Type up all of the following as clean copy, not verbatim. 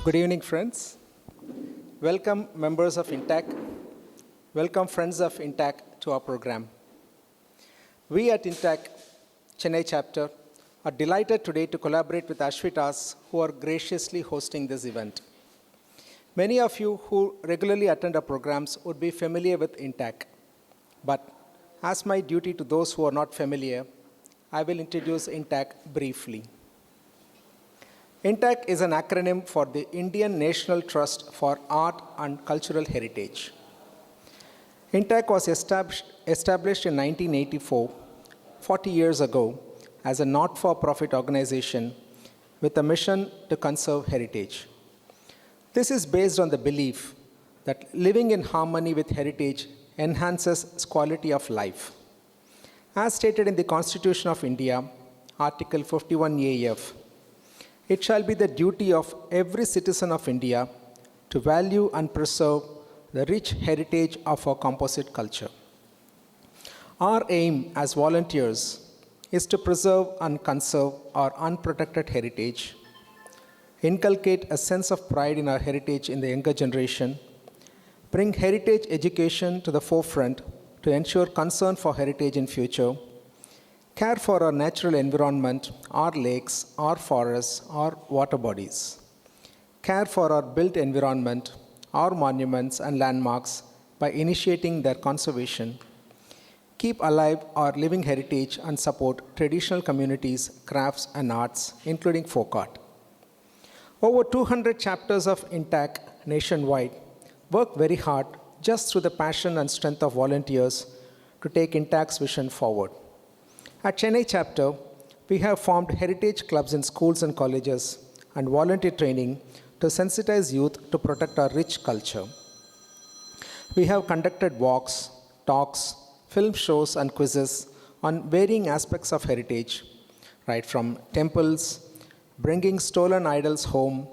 Good evening, friends. Welcome, members of INTAC. Welcome, friends of INTAC, to our program. We at INTAC Chennai chapter are delighted today to collaborate with Ashvitas, who are graciously hosting this event. Many of you who regularly attend our programs would be familiar with INTAC, but as my duty to those who are not familiar, I will introduce INTAC briefly. INTAC is an acronym for the Indian National Trust for Art and Cultural Heritage. INTAC was established in 1984, 40 years ago, as a not-for-profit organization with a mission to conserve heritage. This is based on the belief that living in harmony with heritage enhances quality of life. As stated in the Constitution of India, Article 51AF, it shall be the duty of every citizen of India to value and preserve the rich heritage of our composite culture. Our aim as volunteers is to preserve and conserve our unprotected heritage, inculcate a sense of pride in our heritage in the younger generation, bring heritage education to the forefront to ensure concern for heritage in future, care for our natural environment, our lakes, our forests, our water bodies, care for our built environment, our monuments and landmarks by initiating their conservation, keep alive our living heritage and support traditional communities, crafts and arts, including folk art. Over 200 chapters of INTAC nationwide work very hard just through the passion and strength of volunteers to take INTAC's vision forward. At Chennai chapter, we have formed heritage clubs in schools and colleges and volunteer training to sensitize youth to protect our rich culture. We have conducted walks, talks, film shows and quizzes on varying aspects of heritage, right from temples, bringing stolen idols home,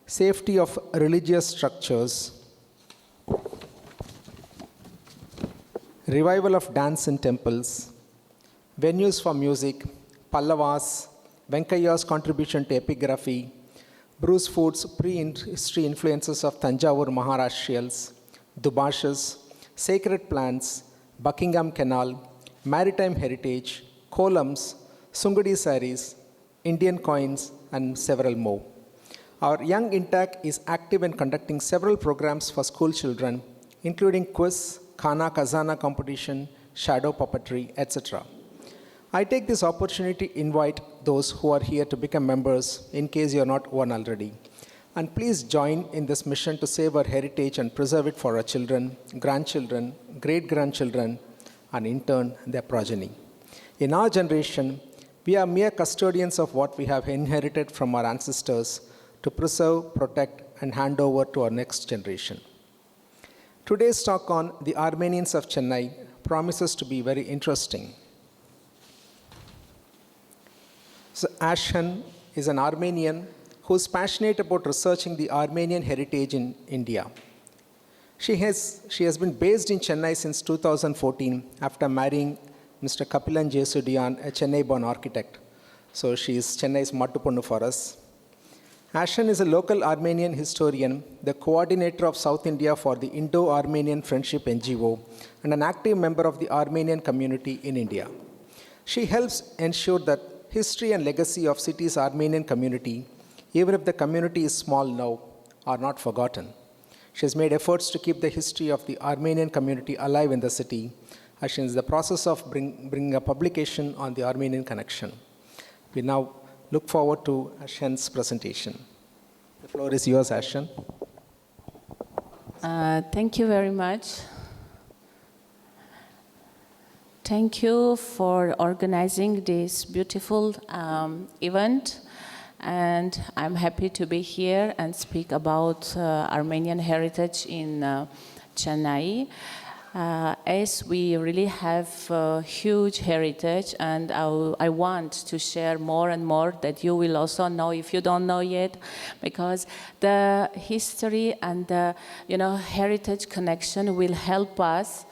safety of religious structures, revival of dance in temples, venues for music, Pallavas, Venkayya's contribution to epigraphy, Bruce Foods' pre-history influences of Tanjavur Maharashtrials, Dubashas, sacred plants, Buckingham Canal, maritime heritage, columns, Sungudi saris, Indian coins, and several more. Our young INTAC is active in conducting several programs for school children, including quiz, Khana Khazana competition, shadow puppetry, etc. I take this opportunity to invite those who are here to become members in case you are not one already. And please join in this mission to save our heritage and preserve it for our children, grandchildren, great-grandchildren, and in turn, their progeny. In our generation, we are mere custodians of what we have inherited from our ancestors to preserve, protect, and hand over to our next generation. Today's talk on the Armenians of Chennai promises to be very interesting. So Ashan is an Armenian who is passionate about researching the Armenian heritage in India. She has been based in Chennai since 2014 after marrying Mr. Kapilan Jesudian, a Chennai-born architect. So she is Chennai's Mattuponnu for us. Ashan is a local Armenian historian, the coordinator of South India for the Indo-Armenian Friendship NGO, and an active member of the Armenian community in India. She helps ensure that history and legacy of city's Armenian community, even if the community is small now, are not forgotten. She has made efforts to keep the history of the Armenian community alive in the city, as she is in the process of bringing a publication on the Armenian connection. We now look forward to Ashan's presentation. The floor is yours, Ashan. Thank you very much. Thank you for organizing this beautiful event, and I'm happy to be here and speak about Armenian heritage in Chennai. As we really have a huge heritage, and I want to share more and more that you will also know if you don't know yet, because the history and the heritage connection will help us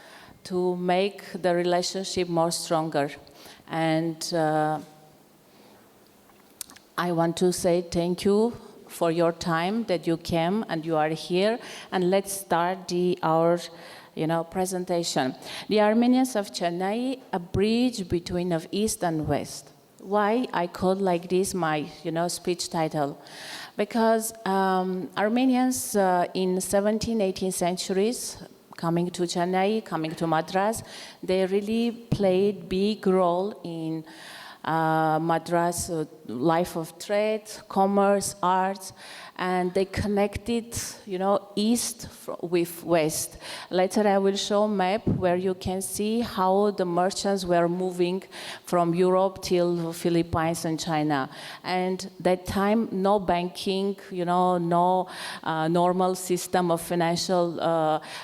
to make the relationship more stronger. And I want to say thank you for your time that you came and you are here. And let's start our presentation. The Armenians of Chennai, a bridge between of East and West. Why I called like this my speech title? Because Armenians in 17th, 18th centuries, coming to Chennai, coming to Madras, they really played big role in Madras life of trade, commerce, arts, and they connected, east with west. Later I will show a map where you can see how the merchants were moving from Europe till Philippines and China. And that time, no banking, no normal system of financial,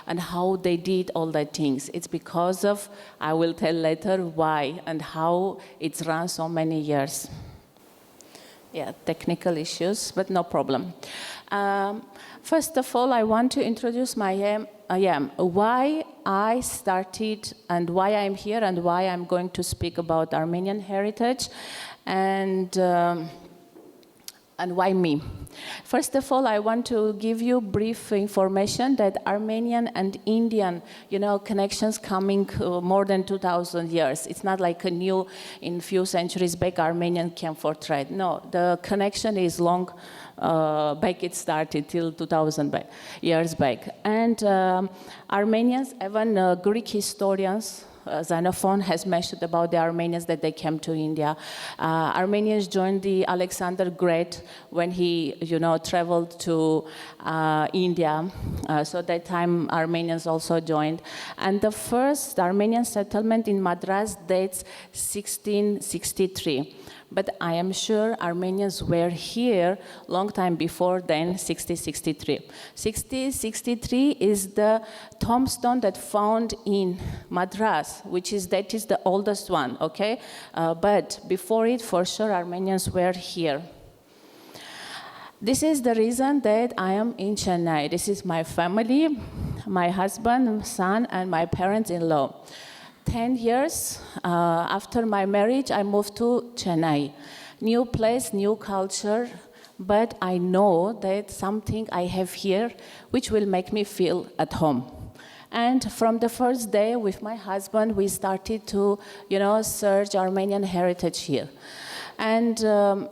and how they did all that things. It's because of, I will tell later why and how it's run so many years. Yeah, technical issues, but no problem. First of all, I want to introduce why I started and why I'm here and why I'm going to speak about Armenian heritage and why me. First of all, I want to give you brief information that Armenian and Indian, connections coming more than 2,000 years. It's not like a new, in few centuries back, Armenian came for trade. No, the connection is long back. It started till 2,000 years back. And Armenians, even Greek historians, Xenophon has mentioned about the Armenians that they came to India. Armenians joined the Alexander Great when he, traveled to India. So that time Armenians also joined. And the first Armenian settlement in Madras dates 1663. But I am sure Armenians were here long time before then, 1663. 1663 is the tombstone that found in Madras, that is the oldest one, okay? But before it, for sure, Armenians were here. This is the reason that I am in Chennai. This is my family, my husband, son, and my parents-in-law. 10 years after my marriage, I moved to Chennai. New place, new culture, but I know that something I have here which will make me feel at home. And from the first day with my husband, we started to, search Armenian heritage here. And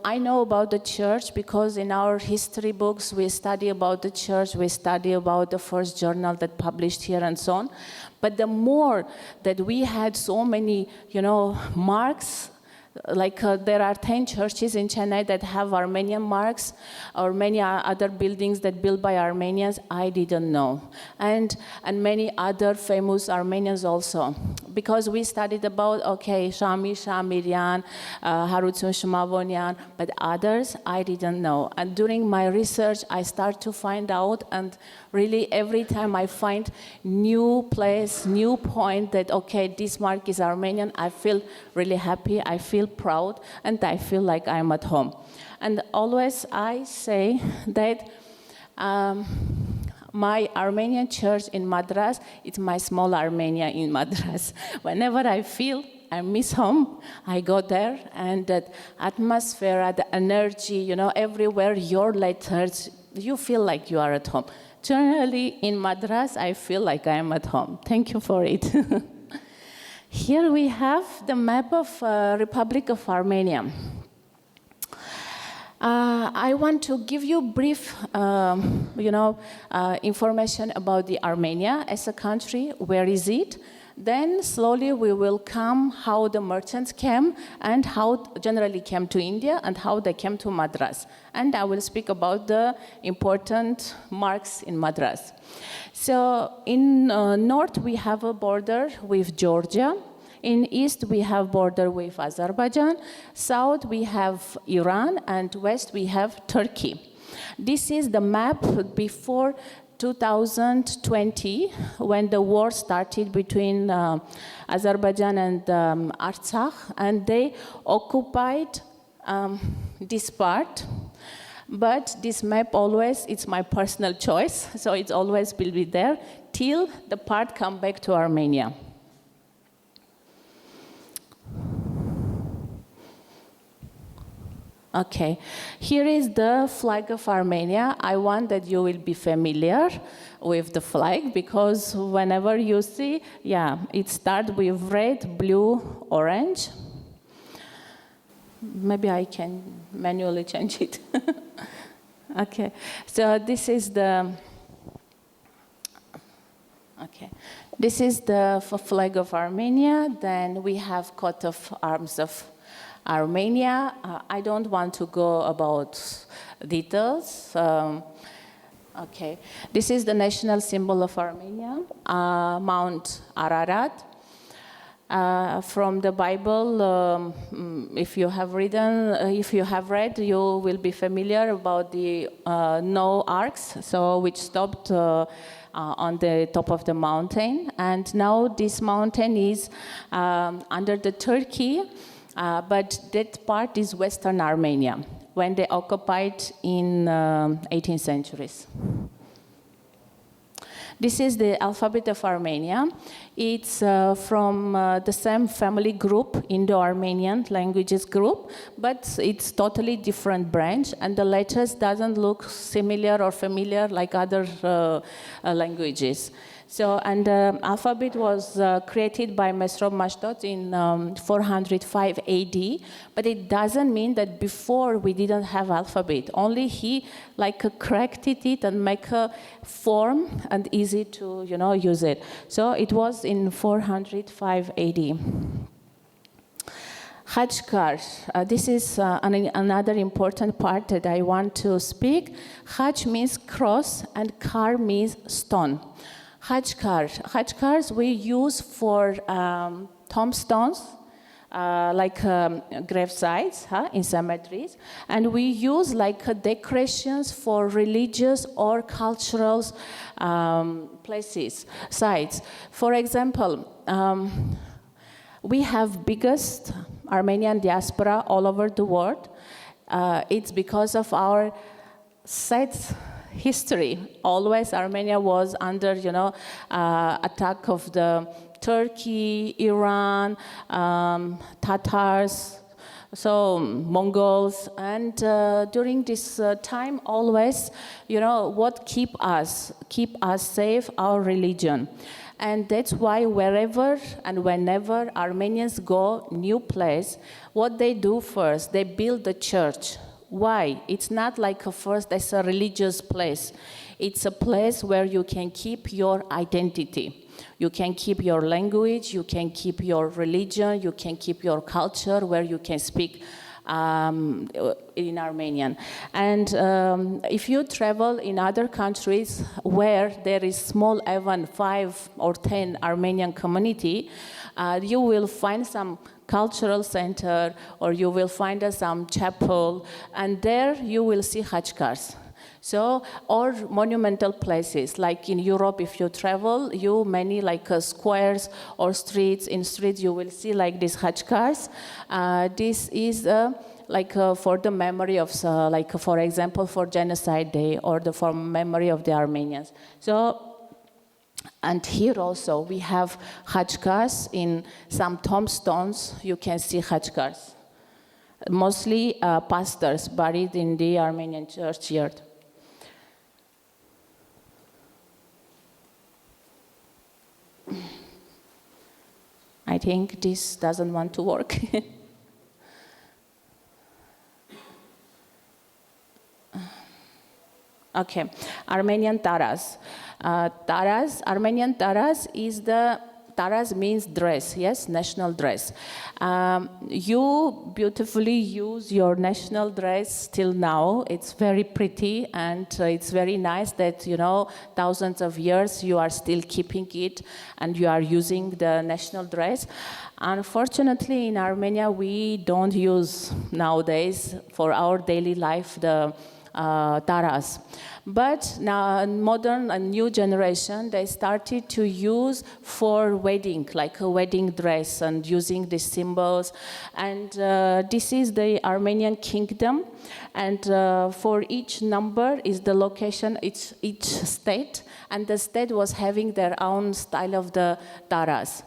I know about the church because in our history books, we study about the church, we study about the first journal that published here and so on. But the more that we had so many, marks, like there are 10 churches in Chennai that have Armenian marks, or many other buildings that built by Armenians, I didn't know. And many other famous Armenians also. Because we studied about, Shami Shamirian, Harutsun Shmavonian, but others I didn't know. And during my research, I start to find out, and really every time I find new place, new point that, this mark is Armenian, I feel really happy, I feel proud, and I feel like I'm at home. And always I say that my Armenian church in Madras, it's my small Armenia in Madras. Whenever I feel I miss home, I go there, and that atmosphere, the energy, everywhere, your letters, you feel like you are at home. Generally, in Madras, I feel like I am at home. Thank you for it. Here we have the map of Republic of Armenia. I want to give you brief, information about the Armenia as a country. Where is it? Then slowly we will come how the merchants came and how generally came to India and how they came to Madras. And I will speak about the important marks in Madras. So in north we have a border with Georgia. In east we have border with Azerbaijan. South we have Iran, and west we have Turkey. This is the map before 2020, when the war started between Azerbaijan and Artsakh, and they occupied this part. But this map always, it's my personal choice, so it always will be there till the part come back to Armenia. Okay, here is the flag of Armenia. I want that you will be familiar with the flag because whenever you see, it starts with red, blue, orange. Maybe I can manually change it. Okay, so this is the flag of Armenia. Then we have coat of arms of Armenia. I don't want to go about details. Okay, this is the national symbol of Armenia, Mount Ararat. From the Bible, if you have read, you will be familiar about the Noah arks, which stopped on the top of the mountain, and now this mountain is under the Turkey, but that part is Western Armenia when they occupied in 18th centuries. This is the alphabet of Armenia. It's from the same family group, Indo-Armenian languages group, but it's totally different branch, and the letters doesn't look similar or familiar like other languages. So, and the alphabet was created by Mesrop Mashtot in 405 AD, but it doesn't mean that before we didn't have alphabet. Only he corrected it and make a form and easy to use it. So it was in 405 AD. Khachkar, this is another important part that I want to speak. Khach means cross and kar means stone. Khachkars we use for tombstones, grave sites in cemeteries, and we use decorations for religious or cultural places, sites. For example, we have biggest Armenian diaspora all over the world. It's because of our sites history. Always Armenia was under, attack of the Turkey, Iran, Tatars, so Mongols, and during this time, always, what keep us safe, our religion. And that's why wherever and whenever Armenians go new place, what they do first, they build the church. Why? It's not like it's a religious place. It's a place where you can keep your identity. You can keep your language, you can keep your religion, you can keep your culture, where you can speak in Armenian. And if you travel in other countries where there is small, even 5 or 10 Armenian community, you will find some cultural center, or you will find some chapel, and there you will see khachkars. So, or monumental places, like in Europe, if you travel, many squares or streets. In streets, you will see these khachkars. This is for the memory of, for example, for Genocide Day, or for memory of the Armenians. So, and here also we have khachkars in some tombstones. You can see khachkars, mostly pastors buried in the Armenian churchyard. I think this doesn't want to work. Okay, Armenian Taras. Armenian Taras is Taras means dress, yes, national dress. You beautifully use your national dress till now. It's very pretty, and it's very nice that, thousands of years you are still keeping it and you are using the national dress. Unfortunately, in Armenia, we don't use nowadays for our daily life the taras. But now, modern and new generation, they started to use for wedding, like a wedding dress, and using the symbols. And this is the Armenian kingdom. And for each number is the location, each state. And the state was having their own style of the taras.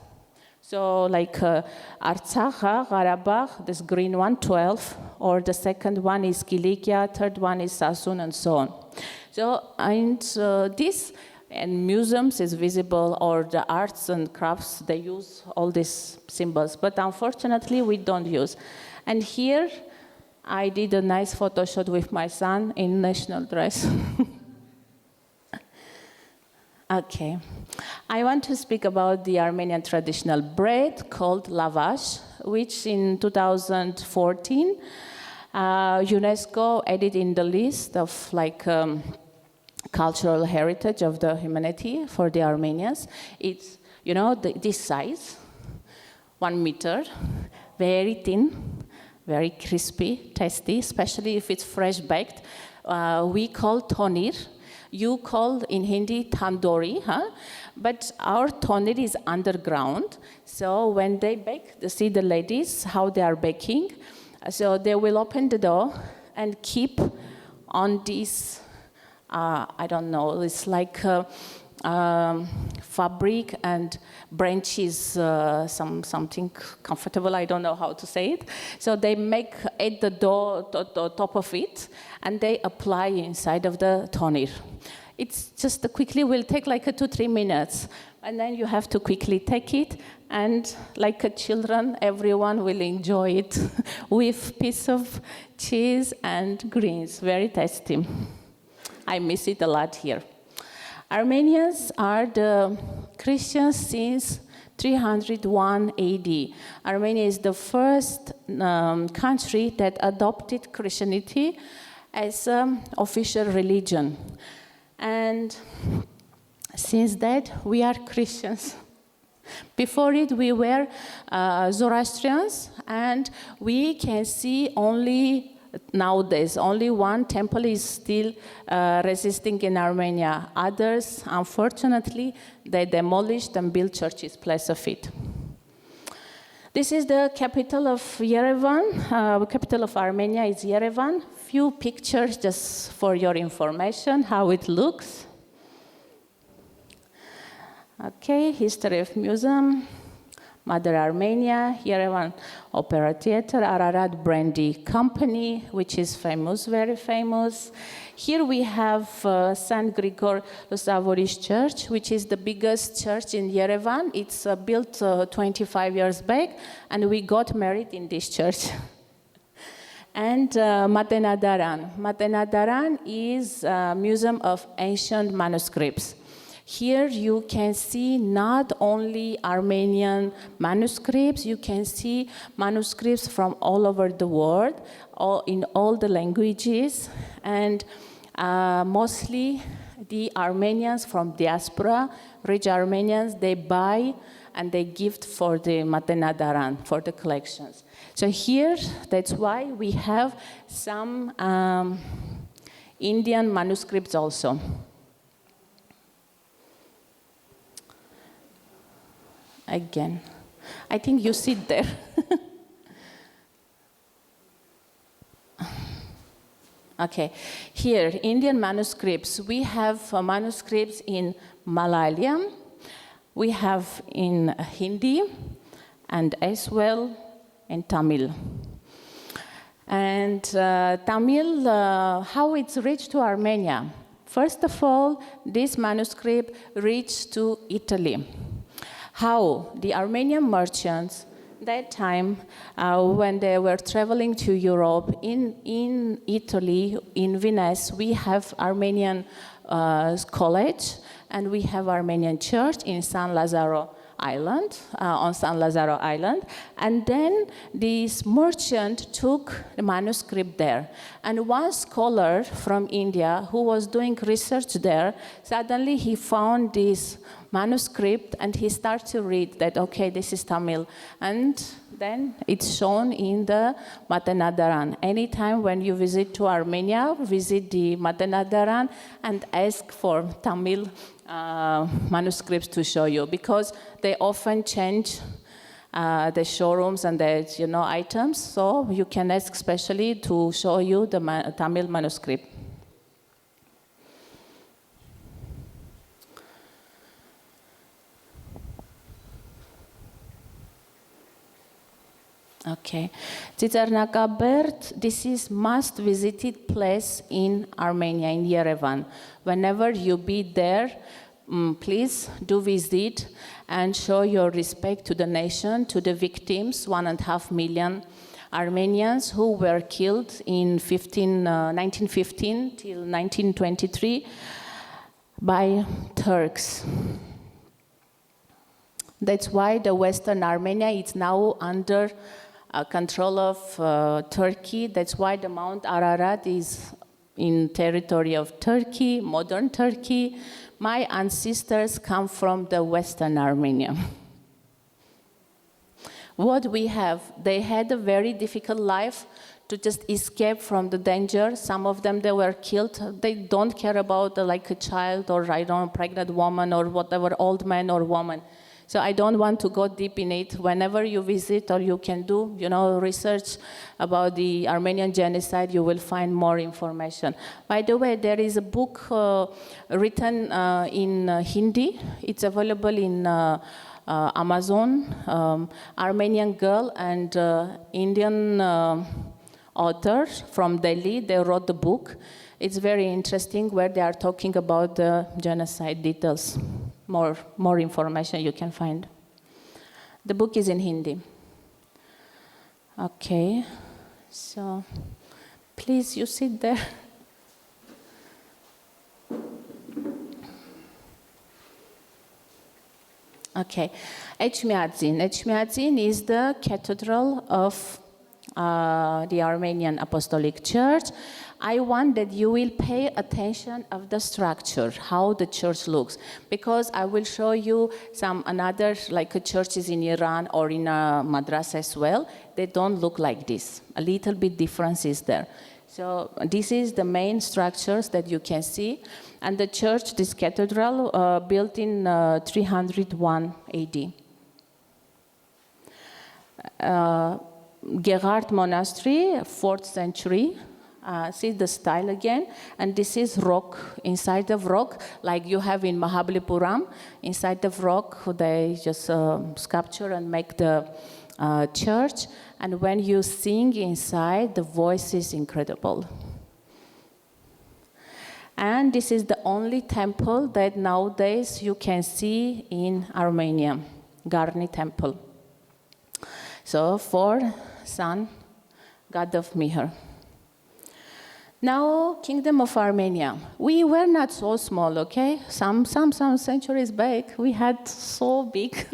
So like Artsakh, Karabakh, this green one, 12, or the second one is Kilikia, third one is Sasun, and so on. So, and this and museums is visible, or the arts and crafts, they use all these symbols, but unfortunately we don't use. And here I did a nice photo shoot with my son in national dress. Okay, I want to speak about the Armenian traditional bread called lavash, which in 2014 UNESCO added in the list of like cultural heritage of the humanity for the Armenians. It's, you know, this size, 1 meter, very thin, very crispy, tasty, especially if it's fresh baked. We call tonir. You call in Hindi tandoori, huh? But our tonir is underground. So when they bake, you see the ladies, how they are baking. So they will open the door and keep on this, I don't know, it's like fabric and branches, something comfortable, I don't know how to say it. So they make at the door, the top of it, and they apply inside of the tonir. It's just quickly, will take like 2-3 minutes, and then you have to quickly take it, and like children, everyone will enjoy it with piece of cheese and greens, very tasty. I miss it a lot here. Armenians are the Christians since 301 AD. Armenia is the first country that adopted Christianity as an official religion. And since that, we are Christians. Before it, we were Zoroastrians, and we can see only nowadays, only one temple is still resisting in Armenia. Others, unfortunately, they demolished and built churches in place of it. This is the capital of Yerevan. The capital of Armenia is Yerevan. Few pictures just for your information, how it looks. Okay, history of museum. Mother Armenia, Yerevan Opera Theater, Ararat Brandy Company, which is famous, very famous. Here we have St. Grigor Lusavori's Church, which is the biggest church in Yerevan. It's built 25 years back, and we got married in this church. And Matenadaran. Matenadaran is a museum of ancient manuscripts. Here you can see not only Armenian manuscripts, you can see manuscripts from all over the world, in all the languages, and mostly the Armenians from diaspora, rich Armenians, they buy and they gift for the Matenadaran, for the collections. So here, that's why we have some Indian manuscripts also. Again, I think you sit there. Okay, here, Indian manuscripts. We have manuscripts in Malayalam, we have in Hindi, and as well in Tamil. And Tamil, how it's reached to Armenia? First of all, this manuscript reached to Italy. How the Armenian merchants that time when they were traveling to Europe in Italy, in Venice, we have Armenian college and we have Armenian church in San Lazzaro Island, on San Lazzaro Island, and then this merchant took the manuscript there. And one scholar from India who was doing research there, suddenly he found this manuscript and he started to read that, okay, this is Tamil. And then it's shown in the Matenadaran. Anytime when you visit to Armenia, visit the Matenadaran and ask for Tamil manuscripts to show you, because they often change the showrooms and the items, so you can ask specially to show you the Tamil manuscript. Okay. Tsitsarnakhobert, this is must visited place in Armenia, in Yerevan. Whenever you be there, please do visit and show your respect to the nation, to the victims, 1.5 million Armenians who were killed in 1915 till 1923 by Turks. That's why the Western Armenia is now under control of Turkey. That's why the Mount Ararat is in territory of Turkey, modern Turkey. My ancestors come from the Western Armenia. What we have, they had a very difficult life to just escape from the danger. Some of them, they were killed. They don't care about like a child or I don't know, pregnant woman or whatever, old man or woman. So I don't want to go deep in it. Whenever you visit or you can do, research about the Armenian genocide, you will find more information. By the way, there is a book written in Hindi. It's available in Amazon. Armenian girl and Indian author from Delhi, they wrote the book. It's very interesting where they are talking about the genocide details. More information you can find. The book is in Hindi. Okay, so please you sit there. Okay, Echmiadzin is the cathedral of the Armenian Apostolic Church. I want that you will pay attention of the structure, how the church looks, because I will show you some another like churches in Iran or in Madras as well. They don't look like this. A little bit difference is there. So this is the main structures that you can see. And the church, this cathedral, built in 301 AD. Gerard Monastery, 4th century. See the style again, and this is rock, inside of rock, like you have in Mahabalipuram. Inside of rock, they just sculpture and make the church, and when you sing inside, the voice is incredible. And this is the only temple that nowadays you can see in Armenia, Garni temple. So for sun, God of Mihar. Now, Kingdom of Armenia. We were not so small, okay? Some centuries back, we had so big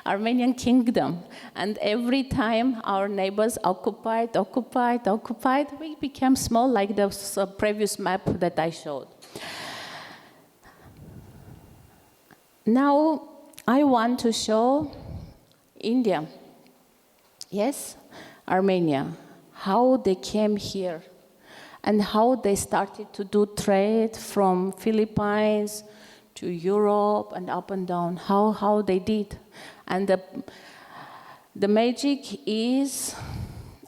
Armenian kingdom. And every time our neighbors occupied, we became small like the previous map that I showed. Now, I want to show India. Yes, Armenia, how they came here. And how they started to do trade from Philippines to Europe and up and down, how they did. And the magic is,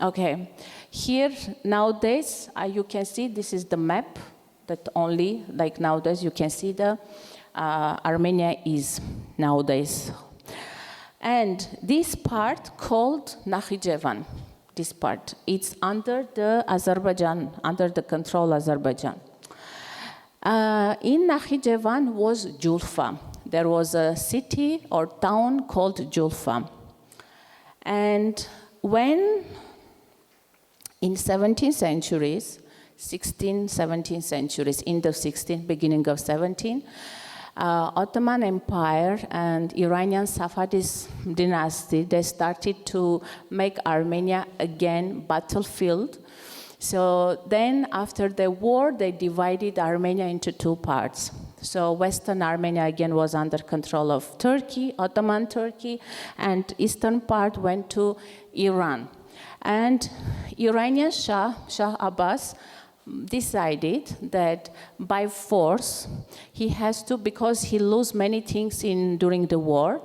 okay, here nowadays, you can see this is the map that only, like nowadays, you can see the Armenia is nowadays. And this part called Nakhichevan. This part, it's under the Azerbaijan, under the control Azerbaijan. In Nakhichevan was Julfa. There was a city or town called Julfa. And when in 17th centuries, 16th, 17th centuries, end of 16th, beginning of 17th, Ottoman Empire and Iranian Safavid dynasty, they started to make Armenia again battlefield. So then after the war, they divided Armenia into two parts. So Western Armenia again was under control of Turkey, Ottoman Turkey, and eastern part went to Iran. And Iranian Shah Abbas, decided that by force he has to, because he lost many things during the war,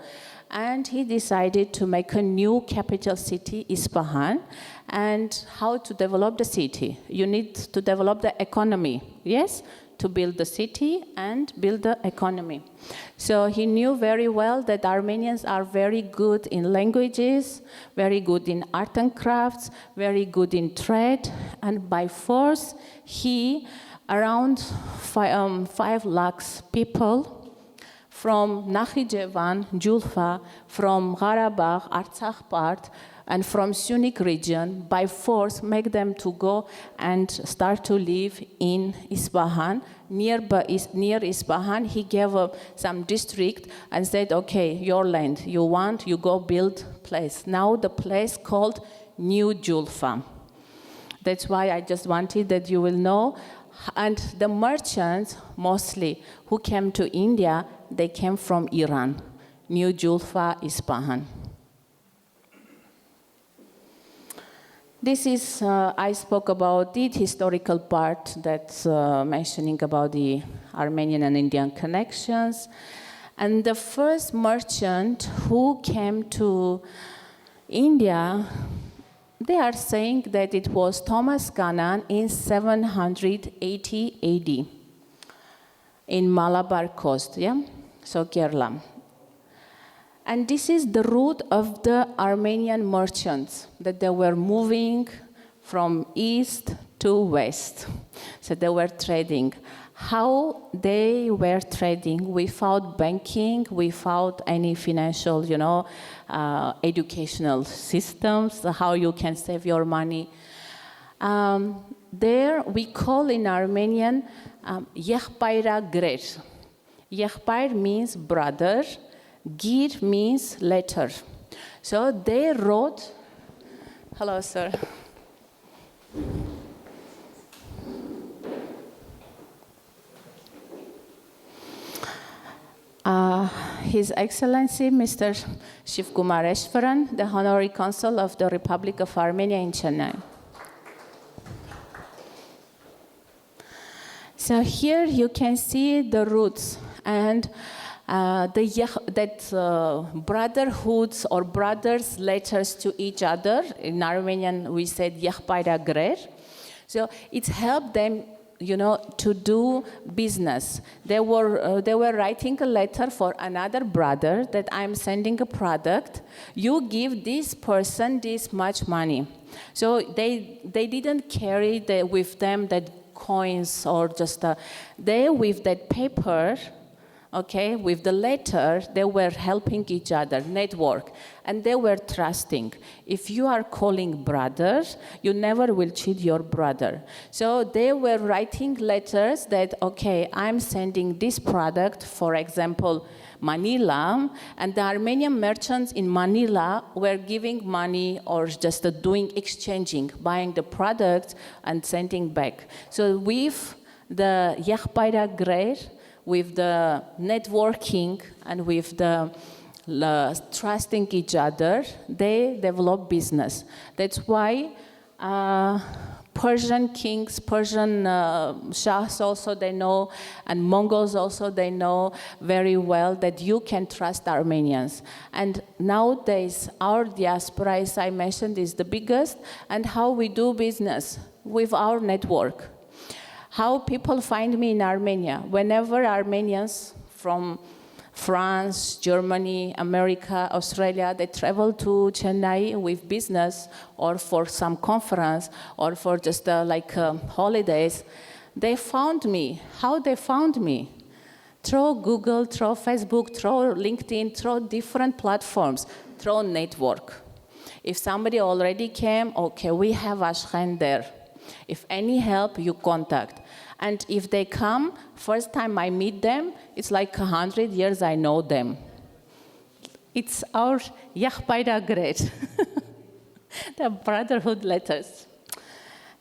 and he decided to make a new capital city, Isfahan. And how to develop the city? You need to develop the economy, yes? to build the city and build the economy. So he knew very well that Armenians are very good in languages, very good in art and crafts, very good in trade, and by force, he, around 5 lakhs people, from Nakhichevan, Julfa, from Qarabağ, Artsakh part, and from Sunnik region, by force, make them to go and start to live in Isfahan. Near Isfahan, he gave some district and said, okay, your land, you want, you go build place. Now the place called New Julfa. That's why I just wanted that you will know. And the merchants, mostly, who came to India, they came from Iran, New Julfa, Isfahan. This is, I spoke about the historical part that's mentioning about the Armenian and Indian connections. And the first merchant who came to India, they are saying that it was Thomas Cannan in 780 AD in Malabar coast, yeah? So Kerala. And this is the route of the Armenian merchants, that they were moving from east to west. So they were trading. How they were trading without banking, without any financial, educational systems, how you can save your money. There we call in Armenian, Yekhpayra Grer. Yekhpayr means brother, Gir means letter. So they wrote, hello, sir. His Excellency, Mr. Shivkumareshwaran, the Honorary Consul of the Republic of Armenia in Chennai. So here you can see the roots and brotherhoods or brothers' letters to each other. In Armenian, we said Yekhpayra Grer. So it helped them, to do business. They were writing a letter for another brother that I'm sending a product. You give this person this much money. So they didn't carry with them that coins or just they with that paper. Okay, with the letter, they were helping each other, network, and they were trusting. If you are calling brothers, you never will cheat your brother. So they were writing letters that, okay, I'm sending this product, for example, Manila, and the Armenian merchants in Manila were giving money or just doing exchanging, buying the product and sending back. So with the Yekhpayra Grer, with the networking and with the trusting each other, they develop business. That's why Persian kings, Persian shahs also they know, and Mongols also they know very well that you can trust Armenians. And nowadays, our diaspora, as I mentioned, is the biggest, and how we do business with our network. How people find me in Armenia. Whenever Armenians from France, Germany, America, Australia, they travel to Chennai with business or for some conference or for just holidays, they found me. How they found me? Through Google, through Facebook, through LinkedIn, through different platforms, through network. If somebody already came, okay, we have Ashkhan there. If any help, you contact. And if they come, first time I meet them, it's like 100 years I know them. It's our Yekhpayra Grer, the brotherhood letters.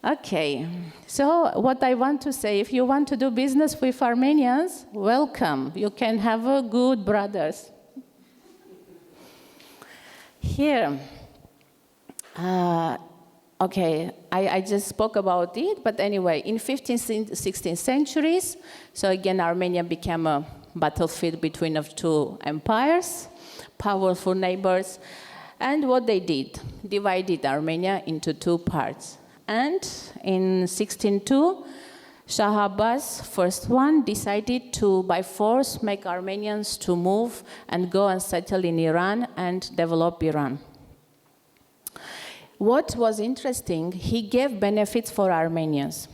Okay, so what I want to say, if you want to do business with Armenians, welcome. You can have a good brothers. Here, okay, I just spoke about it, but anyway, in 15th, 16th centuries, so again, Armenia became a battlefield between two empires, powerful neighbors, and what they did, divided Armenia into two parts. And in 1602, Shah Abbas, first one, decided to, by force, make Armenians to move and go and settle in Iran and develop Iran. What was interesting, he gave benefits for Armenians.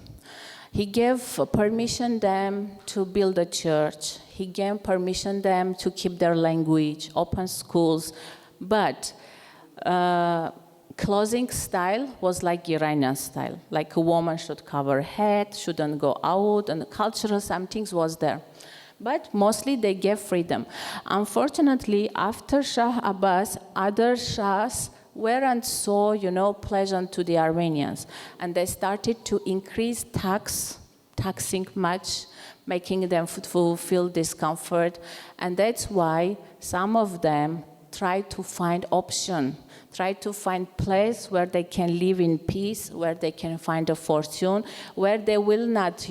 He gave permission them to build a church. He gave permission them to keep their language, open schools. But clothing style was like Iranian style. Like a woman should cover her head, shouldn't go out, and cultural some things was there. But mostly they gave freedom. Unfortunately, after Shah Abbas, other Shahs weren't so, pleasant to the Armenians. And they started to increase taxing much, making them feel discomfort. And that's why some of them tried to find option, tried to find place where they can live in peace, where they can find a fortune, where they will not,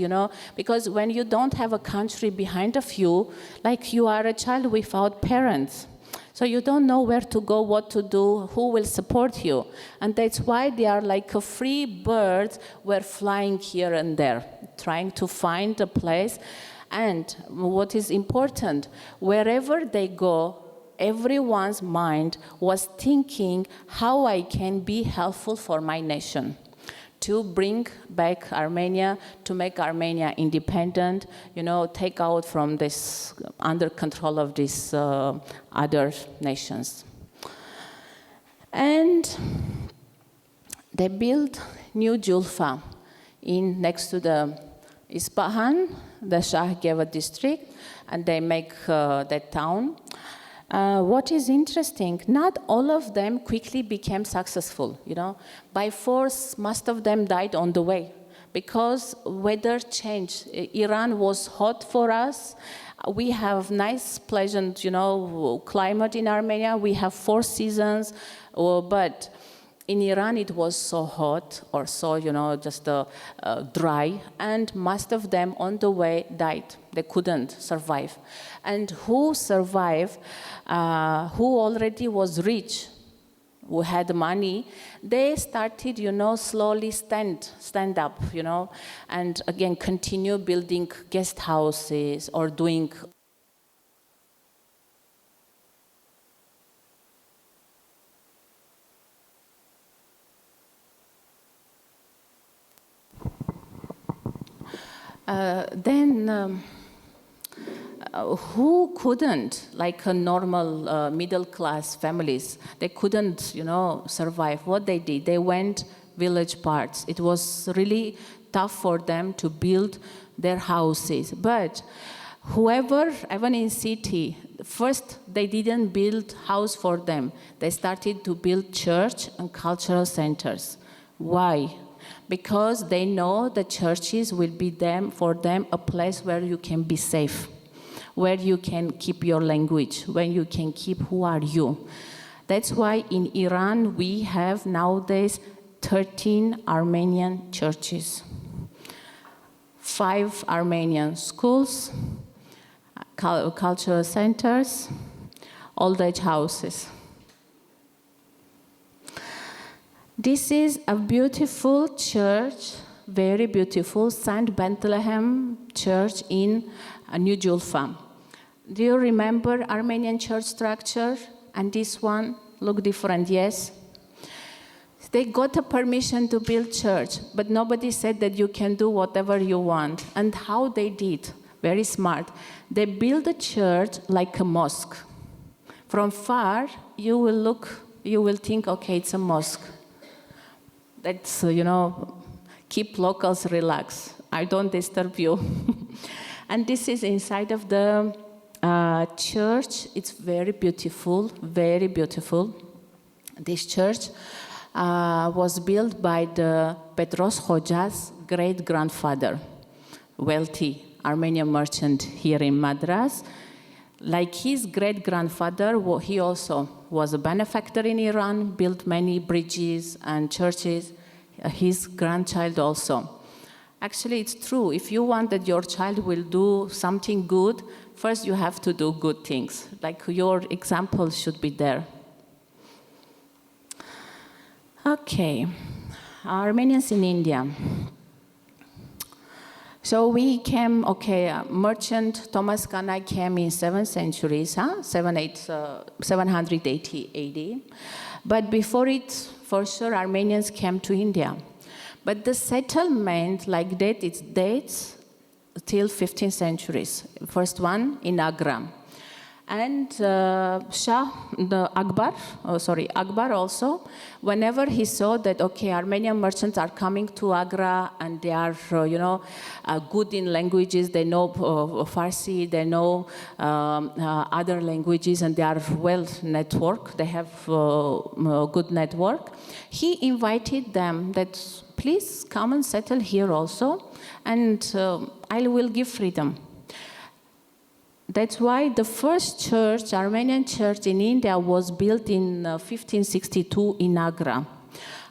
because when you don't have a country behind of you, like you are a child without parents. So you don't know where to go, what to do, who will support you. And that's why they are like a free bird, were flying here and there, trying to find a place. And what is important, wherever they go, everyone's mind was thinking how I can be helpful for my nation, to bring back Armenia, to make Armenia independent, take out from this, under control of these other nations. And they built New Julfa next to the Isfahan. The Shah gave a district, and they make that town. What is interesting, not all of them quickly became successful, By force, most of them died on the way because weather changed. Iran was hot for us. We have nice, pleasant, climate in Armenia. We have 4 seasons, but in Iran, it was so hot or so, just dry, and most of them on the way died. They couldn't survive. And who survived, who already was rich, who had money, they started, slowly stand up, and again continue building guest houses or doing who couldn't, like a normal middle-class families, they couldn't, survive. What they did, they went village parts. It was really tough for them to build their houses. But whoever, even in city, first they didn't build house for them. They started to build church and cultural centers. Why? Because they know the churches will be for them a place where you can be safe, where you can keep your language, where you can keep who are you. That's why in Iran we have nowadays 13 Armenian churches, 5 Armenian schools, cultural centers, old age houses. This is a beautiful church, very beautiful, St. Bethlehem Church in New Julfa. Do you remember Armenian church structure? And this one look different, yes? They got a permission to build church, but nobody said that you can do whatever you want. And how they did, very smart. They built a church like a mosque. From far, you will think, okay, it's a mosque. That's, keep locals relaxed. I don't disturb you. And this is inside of the church. It's very beautiful, very beautiful. This church was built by the Petros Hoja's great-grandfather, wealthy Armenian merchant here in Madras. Like his great-grandfather, he also was a benefactor in Iran, built many bridges and churches. His grandchild also. Actually, it's true. If you want that your child will do something good, first you have to do good things. Like your example should be there. Okay, Armenians in India. So we came, merchant Thomas Kanai came in 7th century, 780 AD. But before it, for sure, Armenians came to India. But the settlement, like that, it dates till 15th centuries. First one in Agra. And Akbar also, whenever he saw that, Armenian merchants are coming to Agra and they are, good in languages, they know Farsi, they know other languages, and they are well networked, they have a good network, he invited them that, please come and settle here also, and I will give freedom. That's why the first church, Armenian church in India, was built in 1562 in Agra.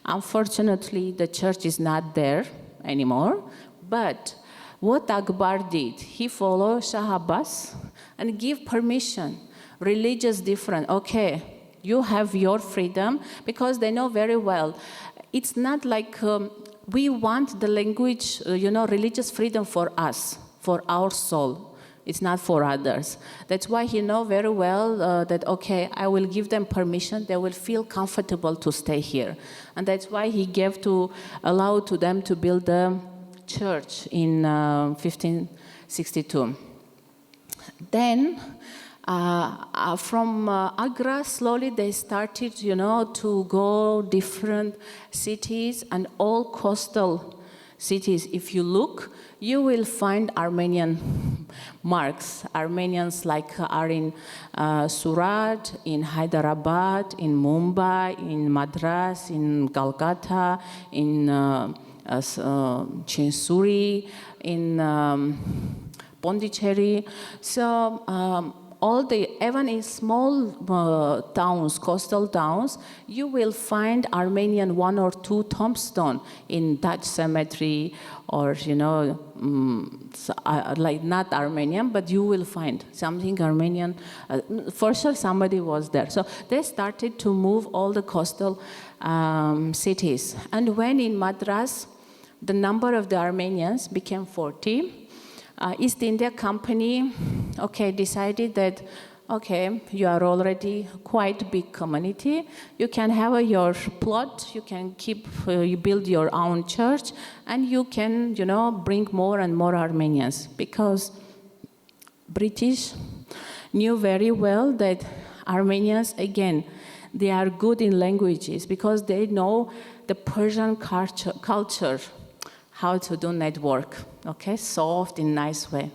Unfortunately, the church is not there anymore. But what Akbar did, he followed Shah Abbas and give permission, religious difference. Okay, you have your freedom, because they know very well. It's not like we want the language, religious freedom for us, for our soul. It's not for others. That's why he knows very well that, I will give them permission. They will feel comfortable to stay here. And that's why he allowed to them to build a church in 1562. Then, from Agra, slowly they started, to go different cities and all coastal cities. If you look, you will find Armenian marks. Armenians are in Surat, in Hyderabad, in Mumbai, in Madras, in Calcutta, in Chinsuri, in Pondicherry. So even in small towns, coastal towns, you will find Armenian 1 or 2 tombstones in Dutch cemetery, or not Armenian, but you will find something Armenian. For sure, somebody was there. So they started to move all the coastal cities. And when in Madras, the number of the Armenians became 40. East India Company, decided that, you are already quite big community. You can have your plot, you can you build your own church, and you can, bring more and more Armenians. Because British knew very well that Armenians, again, they are good in languages because they know the Persian culture, how to do network, soft in nice way.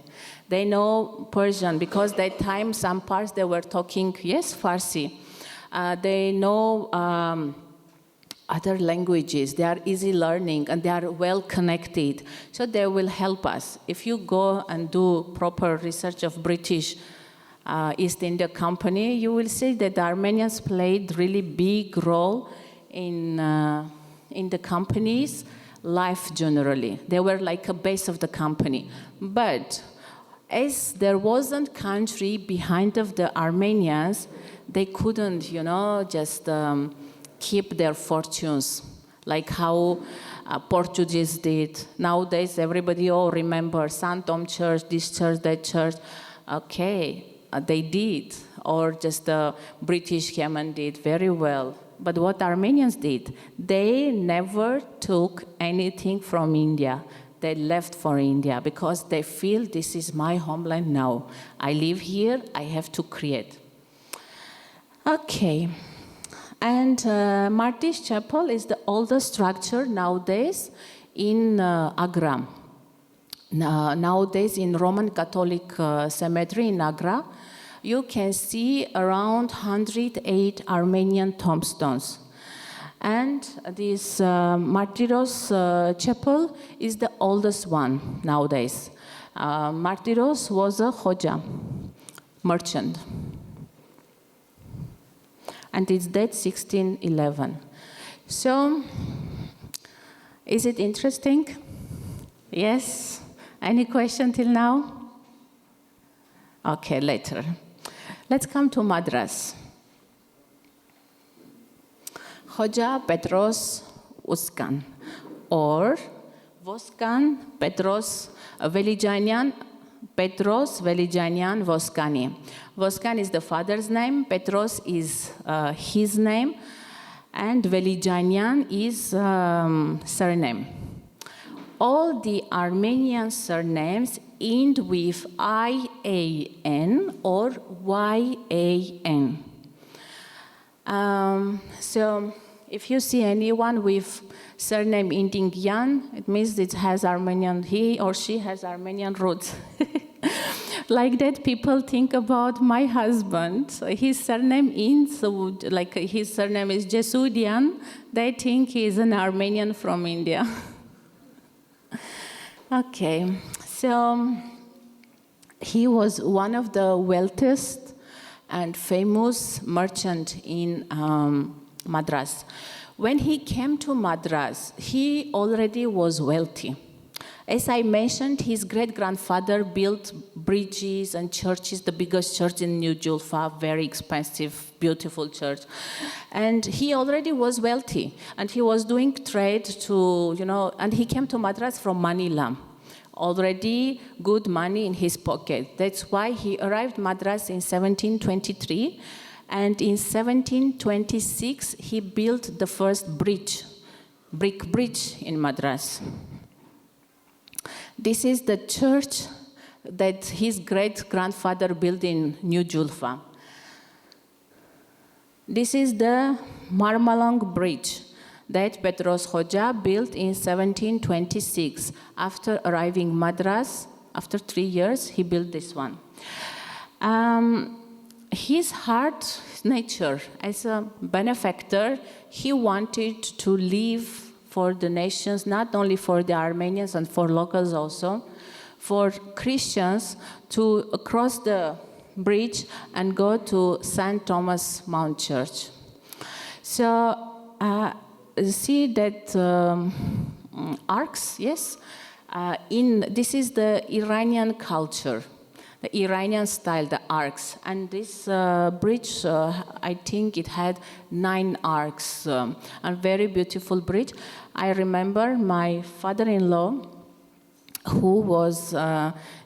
They know Persian because that time some parts they were talking, Farsi. They know other languages. They are easy learning and they are well connected. So they will help us. If you go and do proper research of British East India Company, you will see that the Armenians played really big role in the company's life generally. They were like a base of the company. But as there wasn't country behind of the Armenians, they couldn't, just keep their fortunes, like how Portuguese did. Nowadays, everybody remember St. Tom Church, this church, that church. They did, or just the British came and did very well. But what Armenians did, they never took anything from India. They left for India because they feel this is my homeland now. I live here, I have to create. And Marty's Chapel is the oldest structure nowadays in Agra. Nowadays in Roman Catholic cemetery in Agra, you can see around 108 Armenian tombstones. And this Martyros Chapel is the oldest one nowadays. Martyros was a Hoja, merchant. And it's dated 1611. So, is it interesting? Yes? Any question till now? Later. Let's come to Madras. Hoja Petros Uskan, or Voskan Petros Velijanyan, Petros Velijanyan Voskani. Voskan is the father's name, Petros is his name, and Velijanyan is surname. All the Armenian surnames end with IAN or YAN. So if you see anyone with surname ending Yan, it means it has Armenian, he or she has Armenian roots. Like that, people think about my husband. His surname ends, like his surname is Jesudian. They think he is an Armenian from India. Okay, so he was one of the wealthiest and famous merchant in Madras. When he came to Madras, he already was wealthy. As I mentioned, his great-grandfather built bridges and churches, the biggest church in New Julfa, very expensive, beautiful church. And he already was wealthy, and he was doing trade to, and he came to Madras from Manila. Already good money in his pocket. That's why he arrived Madras in 1723, and in 1726, he built the first bridge, brick bridge in Madras. This is the church that his great-grandfather built in New Julfa. This is the Marmalong Bridge that Petros Hoxha built in 1726. After arriving Madras, after 3 years, he built this one. His heart, his nature, as a benefactor, he wanted to live for the nations, not only for the Armenians and for locals also, for Christians to cross the bridge and go to St. Thomas Mount Church. So see that arcs, yes? This is the Iranian culture, the Iranian style, the arcs. And this bridge, I think it had 9 arcs, a very beautiful bridge. I remember my father-in-law, who was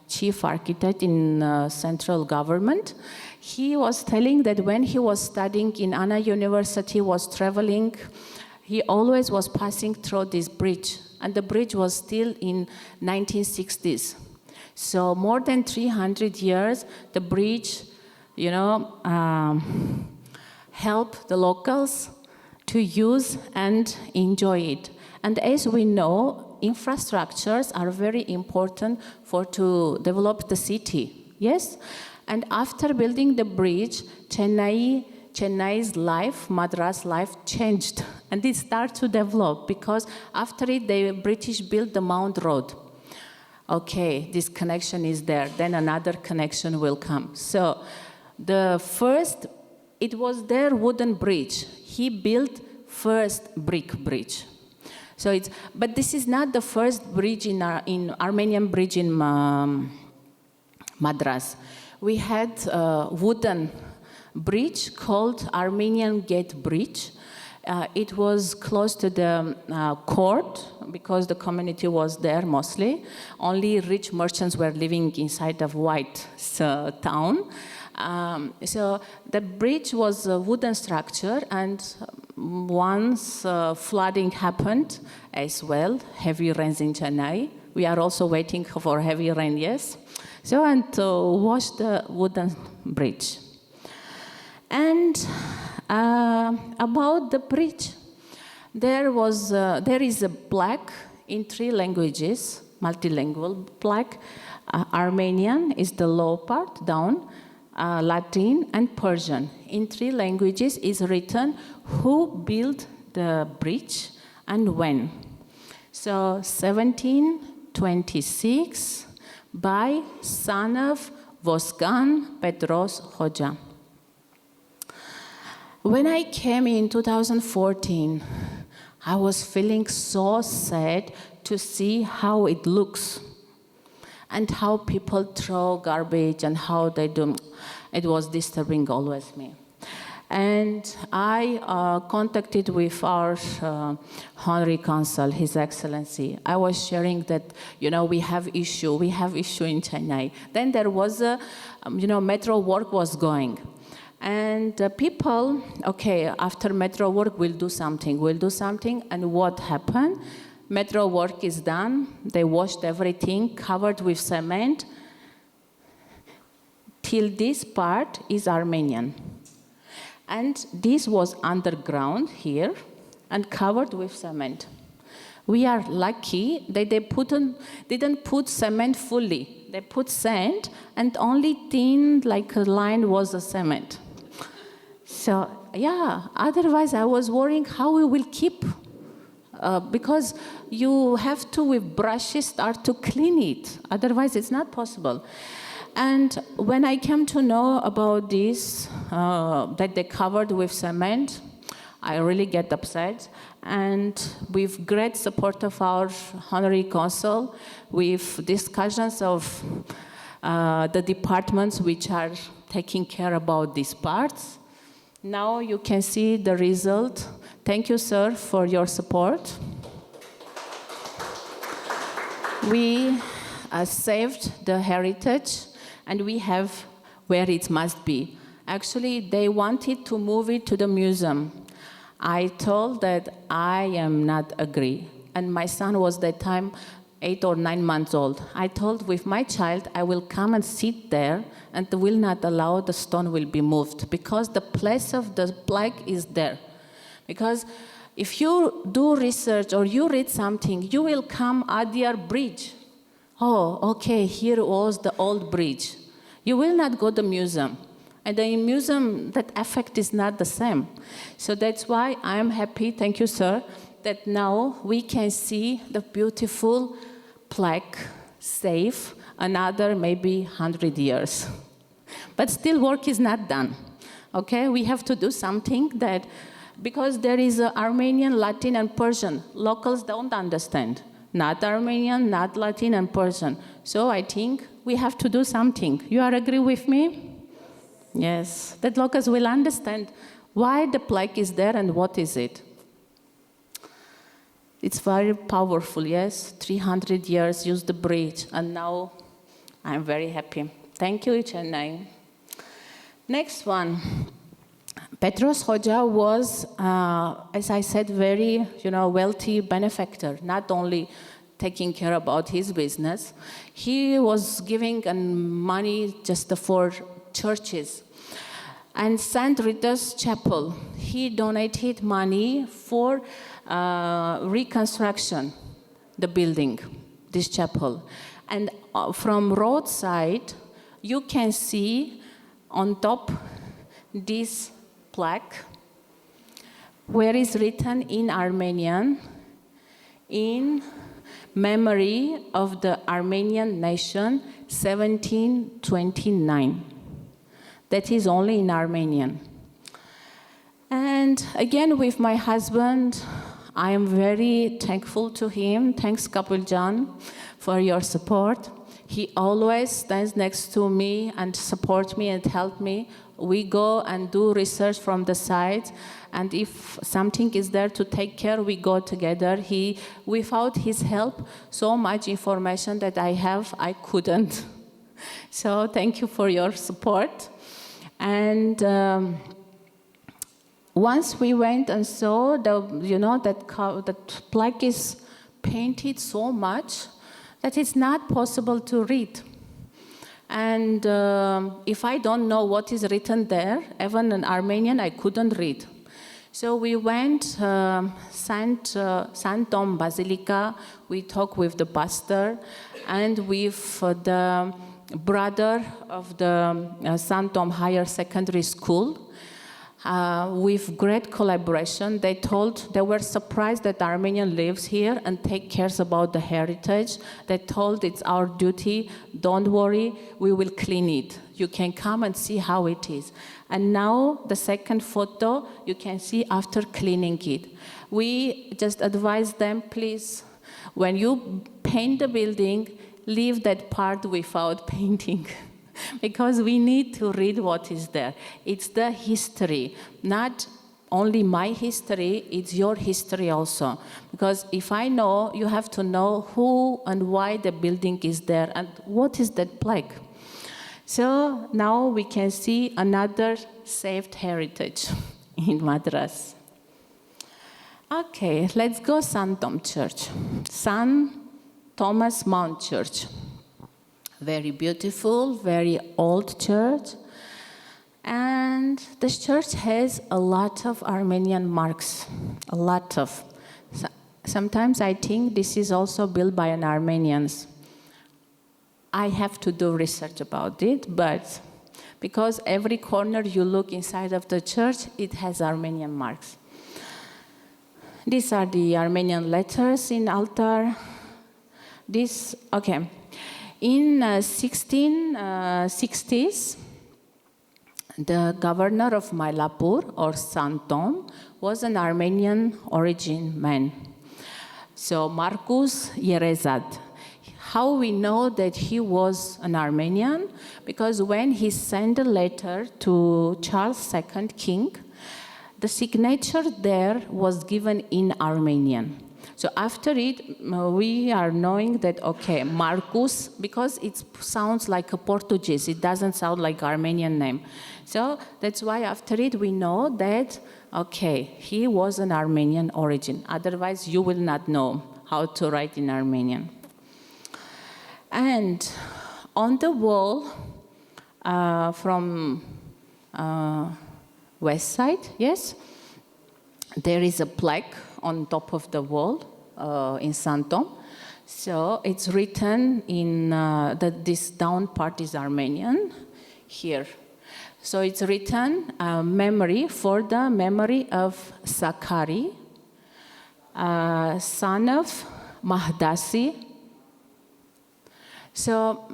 chief architect in central government. He was telling that when he was studying in Anna University, was traveling, he always was passing through this bridge. And the bridge was still in 1960s. So more than 300 years, the bridge, helped the locals to use and enjoy it. And as we know, infrastructures are very important to develop the city, yes? And after building the bridge, Chennai's life, Madras' life changed. And it started to develop because after it, the British built the Mount Road. Okay, this connection is there, then another connection will come. So it was their wooden bridge. He built first brick bridge. But this is not the first bridge in Armenian bridge in Madras. We had a wooden bridge called Armenian Gate Bridge. It was close to the court because the community was there mostly. Only rich merchants were living inside of white town. So the bridge was a wooden structure, and once flooding happened as well, heavy rains in Chennai. We are also waiting for heavy rain, yes? So, and to wash the wooden bridge. And about the bridge, there is a plaque in 3 languages, multilingual plaque. Armenian is the low part, down, Latin, and Persian. In 3 languages is written who built the bridge and when. So 1726 by son of Voskan Petros Hoxha. When I came in 2014, I was feeling so sad to see how it looks and how people throw garbage and how they do. It was disturbing always me. And I contacted with our Honorary Consul, His Excellency. I was sharing that, we have issue in Chennai. Then there was a, metro work was going. And people, okay, after metro work, we'll do something. And what happened? Metro work is done. They washed everything, covered with cement. Till this part is Armenian. And this was underground here and covered with cement. We are lucky that they didn't put cement fully. They put sand and only thin, like a line was the cement. So, yeah, otherwise I was worrying how we will keep, because you have to, with brushes, start to clean it. Otherwise, it's not possible. And when I came to know about this, that they covered with cement, I really get upset. And with great support of our Honorary Consul, with discussions of the departments which are taking care about these parts, now you can see the result. Thank you, sir, for your support. We saved the heritage, and we have where it must be. Actually, they wanted to move it to the museum. I told that I am not agree. And my son was that time 8 or 9 months old. I told with my child, I will come and sit there and will not allow the stone will be moved because the place of the plaque is there. Because if you do research or you read something, you will come at their bridge. Oh, okay, here was the old bridge. You will not go to the museum. And the museum, that effect is not the same. So that's why I'm happy, thank you, sir, that now we can see the beautiful plaque safe another maybe 100 years. But still work is not done. Okay, we have to do something that, because there is Armenian, Latin, and Persian. Locals don't understand. Not Armenian, not Latin, and Persian. So I think we have to do something. You are agree with me? Yes, that locals will understand why the plaque is there and what is it. It's very powerful, yes? 300 years, use the bridge, and now I'm very happy. Thank you, Chennai. Next one. Petros Hoxha was, as I said, very wealthy benefactor, not only taking care about his business. He was giving money just for churches. And St. Rita's Chapel, he donated money for reconstruction, the building, this chapel. And from roadside, you can see on top this plaque, where is written in Armenian, in memory of the Armenian nation, 1729. That is only in Armenian. And again, with my husband, I am very thankful to him. Thanks, Kapiljan, for your support. He always stands next to me and supports me and helps me. We go and do research from the side, and if something is there to take care, we go together. Without his help, so much information that I have, I couldn't. So thank you for your support. And once we went and saw that plaque is painted so much that it's not possible to read. And if I don't know what is written there, even in Armenian, I couldn't read. So we went Saint Tom Basilica. We talked with the pastor and with the brother of the St. Tom Higher Secondary School. With great collaboration, they were surprised that Armenian lives here and take care about the heritage. They told it's our duty, don't worry, we will clean it. You can come and see how it is. And now the second photo, you can see after cleaning it. We just advise them, please, when you paint the building, leave that part without painting. because we need to read what is there. It's the history, not only my history, it's your history also. Because if I know, you have to know who and why the building is there and what is that plaque. So now we can see another saved heritage in Madras. Okay, let's go St. Tom Church. St. Thomas Mount Church. Very beautiful, very old church. And this church has a lot of Armenian marks, a lot of. Sometimes I think this is also built by an Armenians. I have to do research about it, but because every corner you look inside of the church, it has Armenian marks. These are the Armenian letters in altar. In 1660s, the governor of Mylapore, or St. Tom, was an Armenian origin man. So Marcus Yerezad. How we know that he was an Armenian? Because when he sent a letter to Charles II King, the signature there was given in Armenian. So after it, we are knowing that, okay, Marcus, because it sounds like a Portuguese, it doesn't sound like Armenian name. So that's why after it, we know that, okay, he was an Armenian origin. Otherwise, you will not know how to write in Armenian. And on the wall from west side, yes, there is a plaque on top of the wall in St. Tom. So it's written in that this down part is Armenian here. So it's written memory for the memory of Zakhari, son of Mahdasi. So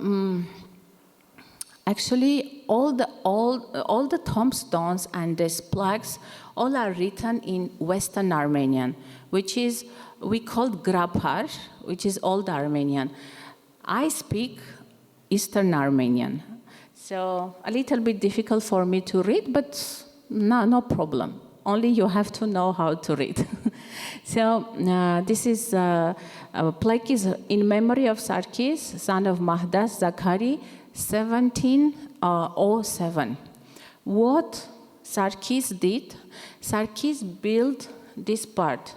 actually, all the tombstones and these plaques all are written in Western Armenian, which is we call Grabhar, which is Old Armenian. I speak Eastern Armenian, so a little bit difficult for me to read, but no problem. Only you have to know how to read. So this is a plaque is in memory of Sarkis, son of Mahdas Zakhari, 1707. What Sarkis did, Sarkis built this part.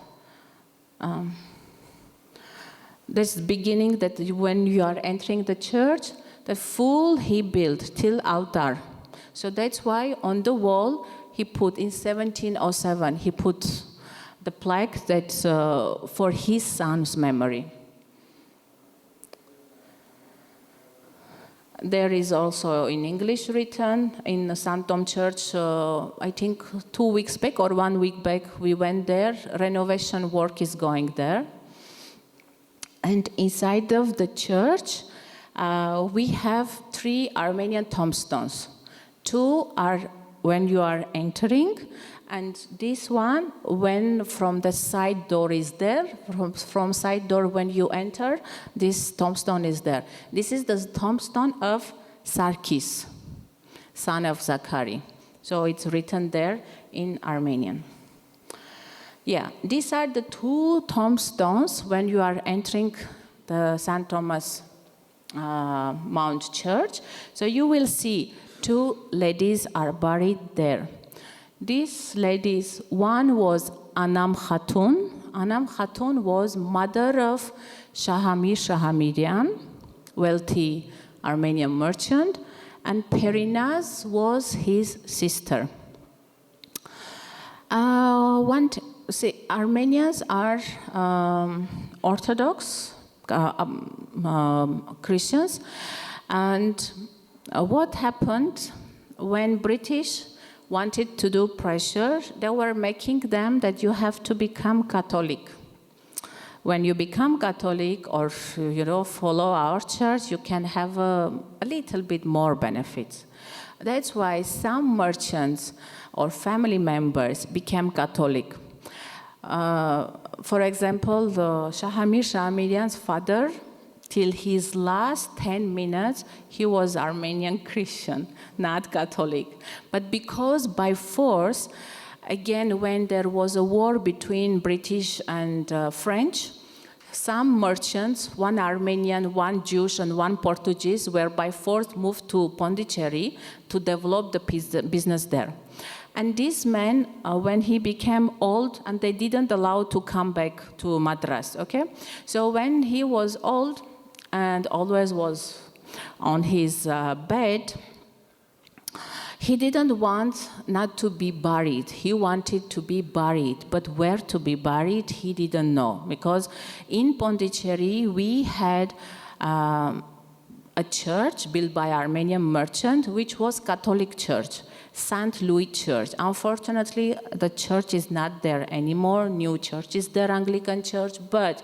This beginning that when you are entering the church, the full he built till altar. So that's why on the wall he put in 1707, he put the plaque that's for his son's memory. There is also in English written in St. Tom Church, I think 2 weeks back or 1 week back, we went there. Renovation work is going there. And inside of the church, we have 3 Armenian tombstones. 2 are when you are entering, and this one, when from the side door is there, from side door when you enter, this tombstone is there. This is the tombstone of Sarkis, son of Zakhari. So it's written there in Armenian. Yeah, these are the 2 tombstones when you are entering the St. Thomas Mount Church. So you will see 2 ladies are buried there. These ladies, one was Anam Khatun. Anam Khatun was mother of Shahamir Shahamirian, wealthy Armenian merchant, and Perinaz was his sister. Armenians are Orthodox Christians, and what happened when British wanted to do pressure, they were making them that you have to become Catholic. When you become Catholic or follow our church, you can have a little bit more benefits. That's why some merchants or family members became Catholic. For example, the Shahamir Shahamirian's father till his last 10 minutes, he was Armenian Christian, not Catholic. But because by force, again, when there was a war between British and French, some merchants, one Armenian, one Jewish, and one Portuguese, were by force moved to Pondicherry to develop the business there. And this man, when he became old, and they didn't allow to come back to Madras, okay? So when he was old and always was on his bed, he didn't want not to be buried. He wanted to be buried, but where to be buried, he didn't know. Because in Pondicherry, we had a church built by Armenian merchant, which was Catholic church. St. Louis Church. Unfortunately, the church is not there anymore. New church is there, Anglican Church, but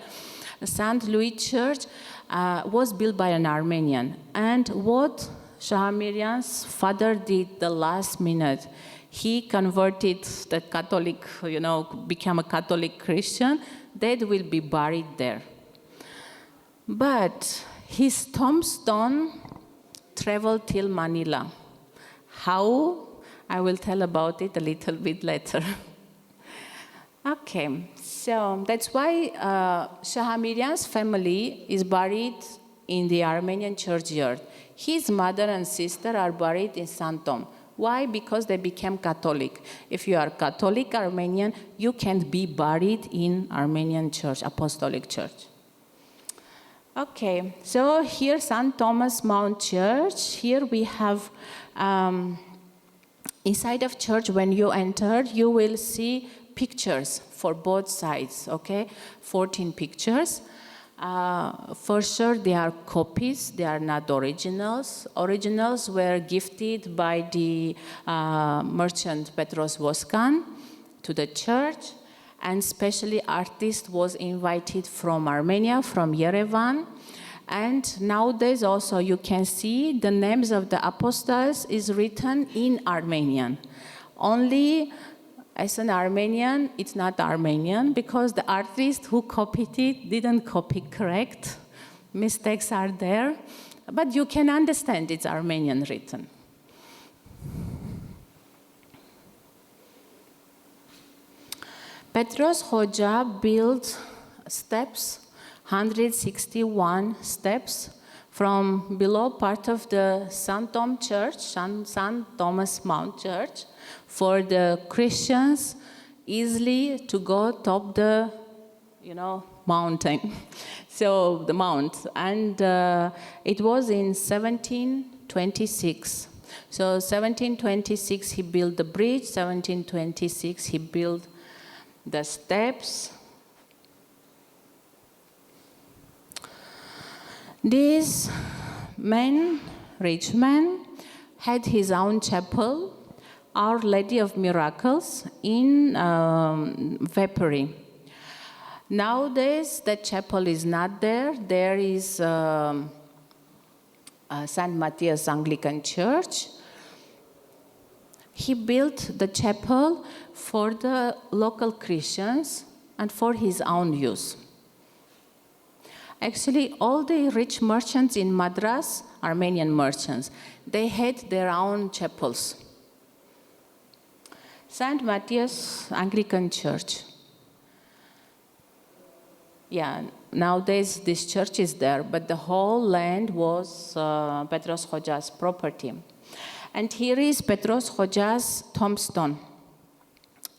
St. Louis Church was built by an Armenian. And what Shahamirian's father did the last minute, he converted the Catholic, became a Catholic Christian, that will be buried there. But his tombstone traveled till Manila. How? I will tell about it a little bit later. Okay, so that's why Shahamirian's family is buried in the Armenian churchyard. His mother and sister are buried in Santom. Why? Because they became Catholic. If you are Catholic Armenian, you can't be buried in Armenian Church, Apostolic Church. Okay, so here St. Thomas Mount Church. Here we have inside of church, when you enter, you will see pictures for both sides, okay? 14 pictures. For sure, they are copies. They are not originals. Originals were gifted by the merchant Petros Voskan to the church, and especially artist was invited from Armenia, from Yerevan. And nowadays also you can see the names of the apostles is written in Armenian. Only as an Armenian, it's not Armenian because the artist who copied it didn't copy correct. Mistakes are there, but you can understand it's Armenian written. Petros Hoxha built steps, 161 steps from below part of the St. Tom Church, St. Thomas Mount Church, for the Christians easily to go top the, mountain. So the mount, and it was in 1726. So 1726 he built the bridge. 1726 he built the steps. This man, rich man, had his own chapel, Our Lady of Miracles, in Vapori. Nowadays, the chapel is not there. There is St. Matthias Anglican Church. He built the chapel for the local Christians and for his own use. Actually, all the rich merchants in Madras, Armenian merchants, they had their own chapels. St. Matthias Anglican Church. Yeah, nowadays this church is there, but the whole land was Petros Hoxha's property. And here is Petros Hoxha's tombstone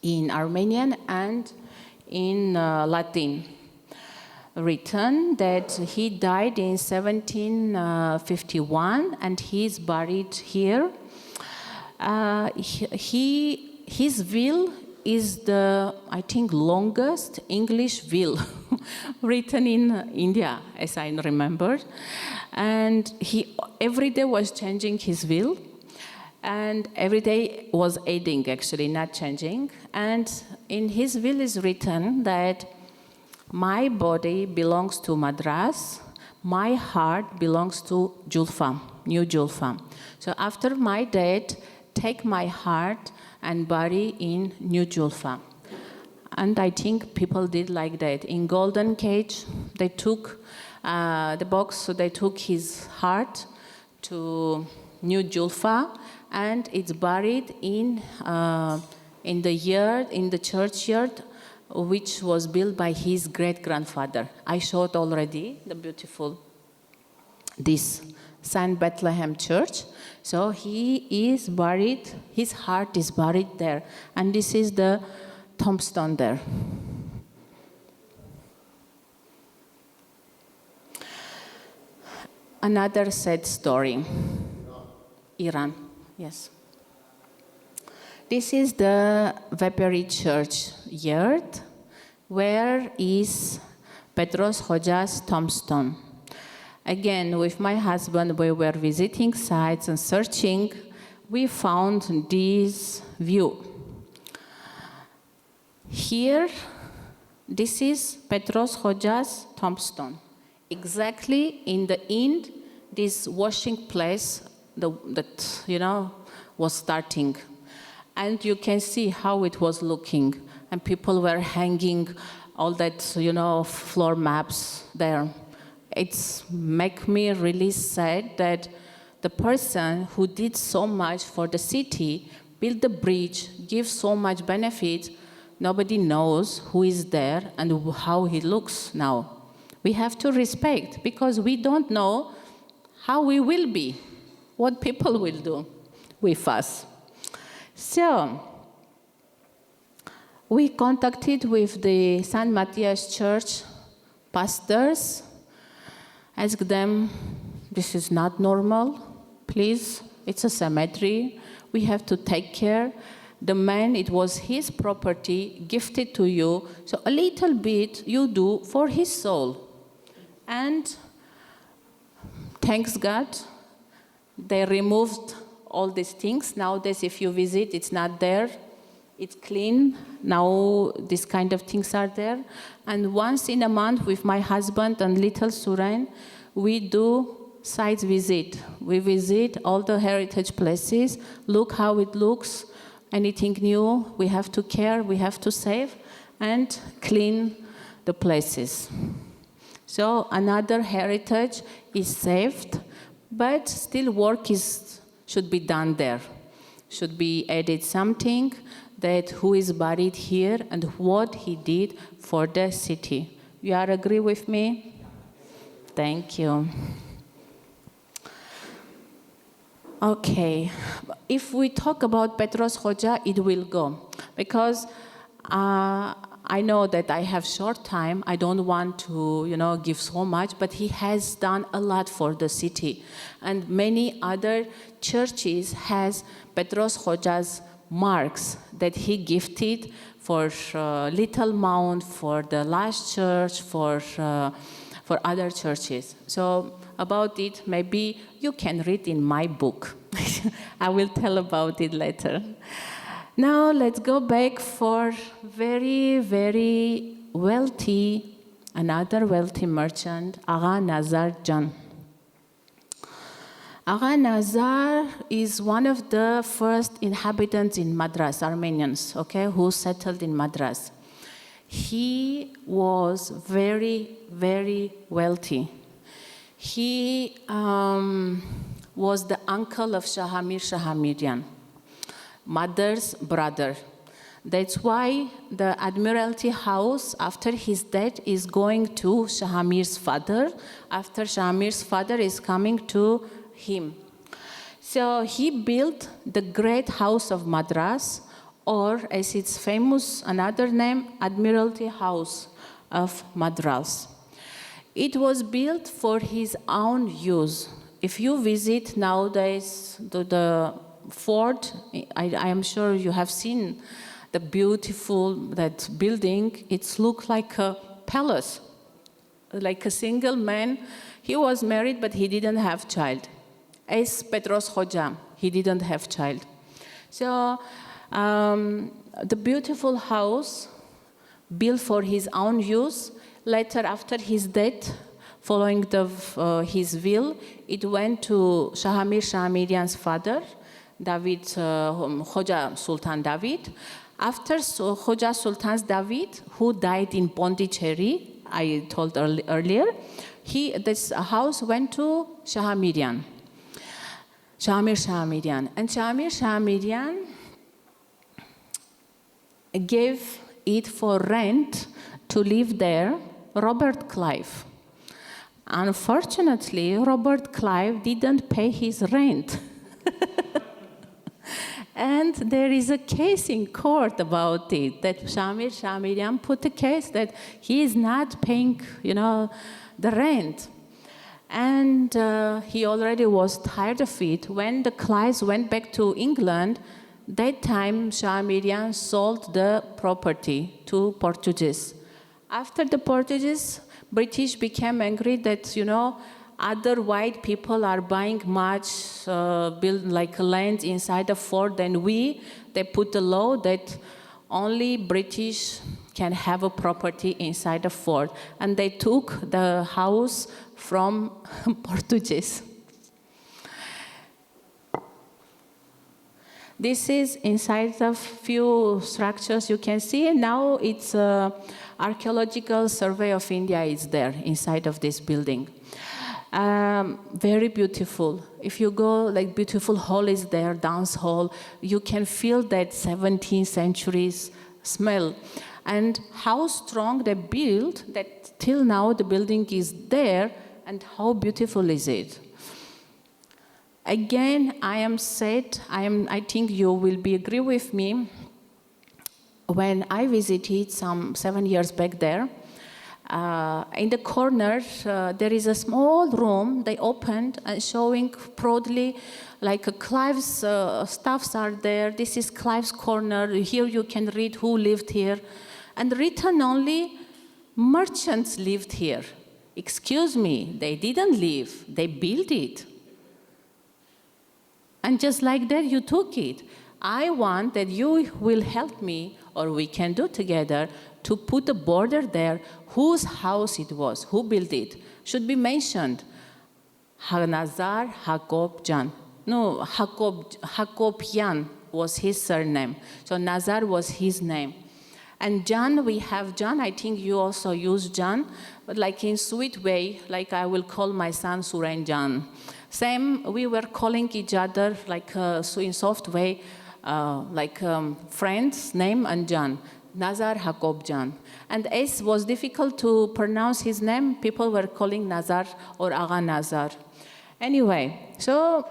in Armenian and in Latin. Written that he died in 1751 and he is buried here. His will is the, I think, longest English will written in India, as I remember. And he every day was changing his will, and every day was adding, actually, not changing. And in his will is written that my body belongs to Madras, my heart belongs to Julfa, New Julfa. So after my death, take my heart and bury in New Julfa. And I think people did like that. In Golden Cage, they took The box, so they took his heart to New Julfa, and it's buried in the churchyard, which was built by his great-grandfather. I showed already the beautiful, this Saint Bethlehem Church. So he is buried, his heart is buried there. And this is the tombstone there. Another sad story. Iran, yes. This is the Vapori Church yard, where is Petros Hoja's tombstone. Again, with my husband, we were visiting sites and searching. We found this view. Here, this is Petros Hoja's tombstone. Exactly in the end, this washing place that was starting. And you can see how it was looking. And people were hanging all that, floor maps there. It's make me really sad that the person who did so much for the city, built the bridge, give so much benefit, nobody knows who is there and how he looks now. We have to respect, because we don't know how we will be, what people will do with us. So, we contacted with the St. Matthias Church pastors, asked them, this is not normal, please, it's a cemetery, we have to take care. The man, it was his property, gifted to you, so a little bit you do for his soul. And thanks God, they removed all these things. Nowadays, if you visit, it's not there. It's clean. Now, these kind of things are there. And once in a month, with my husband and little Suren, we do site visit. We visit all the heritage places, look how it looks, anything new, we have to care, we have to save, and clean the places. So another heritage is saved, but still work should be done there. Should be added something that who is buried here and what he did for the city. You are agree with me? Thank you. Okay, if we talk about Petros Hoja, it will go, because I know that I have short time. I don't want to, give so much, but he has done a lot for the city, and many other churches has Petros Hoja's marks that he gifted for Little Mount, for the last church, for other churches. So about it, maybe you can read in my book. I will tell about it later. Now let's go back for very, very wealthy, another wealthy merchant, Agha Nazar Jan. Agha Nazar is one of the first inhabitants in Madras, Armenians, who settled in Madras. He was very, very wealthy. He was the uncle of Shahamir Shahamirian, mother's brother. That's why the Admiralty House, after his death, is going to Shahamir's father, after Shahamir's father is coming to him. So he built the Great House of Madras, or as it's famous, another name, Admiralty House of Madras. It was built for his own use. If you visit nowadays the fort, I am sure you have seen the beautiful, that building. It looks like a palace, like a single man. He was married, but he didn't have child. As Petros Hoja, he didn't have child. So the beautiful house built for his own use. Later, after his death, following his will, it went to Shahamir Shahamirian's father, David, Hoja Sultan David. After Hoja Sultan David, who died in Pondicherry, I told earlier, this house went to Shahamirian. And Shahamirian gave it for rent to live there, Robert Clive. Unfortunately, Robert Clive didn't pay his rent. And there is a case in court about it, that Shahamirian put a case that he is not paying, the rent. And he already was tired of it. When the Clives went back to England, that time Shahamirian sold the property to Portuguese. After the Portuguese, British became angry that, other white people are buying much land inside the fort than we. They put a law that only British can have a property inside the fort. And they took the house from Portuguese. This is inside a few structures you can see. Now it's Archaeological Survey of India is there inside of this building. Very beautiful. If you go, beautiful hall is there, dance hall. You can feel that 17th century's smell. And how strong they built that till now the building is there, and how beautiful is it. Again, I think you will agree with me. When I visited some 7 years back there, in the corner, there is a small room they opened and showing proudly Clive's stuffs are there. This is Clive's corner. Here you can read who lived here. And written only, merchants lived here. Excuse me, they didn't live, they built it. And just like that, you took it. I want that you will help me, or we can do together, to put a border there, whose house it was, who built it. Should be mentioned. Nazar Hakobjan. No, Hakobian was his surname. So Nazar was his name. And Jan, we have Jan. I think you also use Jan, but in sweet way, I will call my son Surenjan. Same, we were calling each other so in soft way, friends, name and Jan. Nazar Hakobjan. And as was difficult to pronounce his name, people were calling Nazar or Aga Nazar. Anyway, so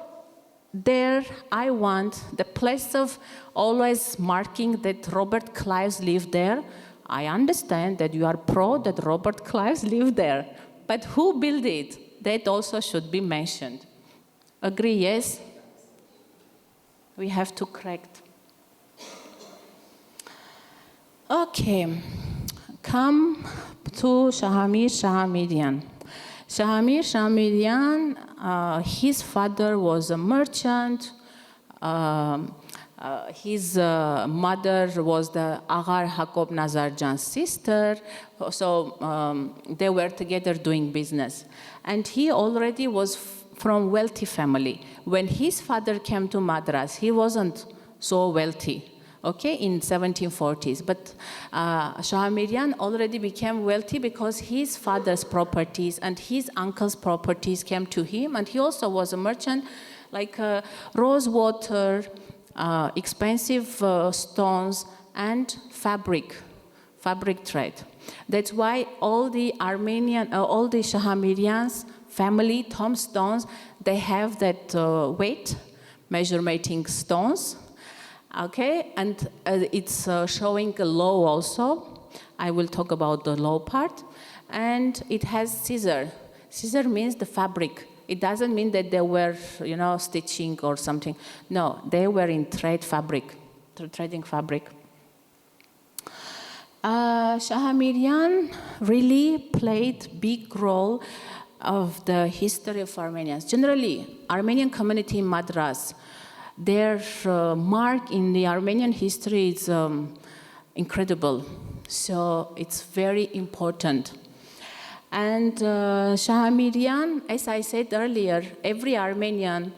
there I want the place of always marking that Robert Clives lived there. I understand that you are pro that Robert Clives lived there, but who built it? That also should be mentioned. Agree, yes? We have to correct. Okay, come to Shahamirian. Shahamirian, his father was a merchant. His mother was the Agar Hakob Nazarjan's sister. So they were together doing business. And he already was from wealthy family. When his father came to Madras, he wasn't so wealthy. Okay, in 1740s. But Shahamirian already became wealthy because his father's properties and his uncle's properties came to him, and he also was a merchant, rose water, expensive stones, and fabric trade. That's why all the Shahamirians family tombstones, they have that weight measuring stones. Okay, and it's showing a law also. I will talk about the law part. And it has scissor. Scissor means the fabric. It doesn't mean that they were, stitching or something. No, they were in trading fabric. Shahamirian really played big role of the history of Armenians. Generally, Armenian community in Madras, their mark in the Armenian history is incredible. So it's very important. And Shahamirian, as I said earlier, every Armenian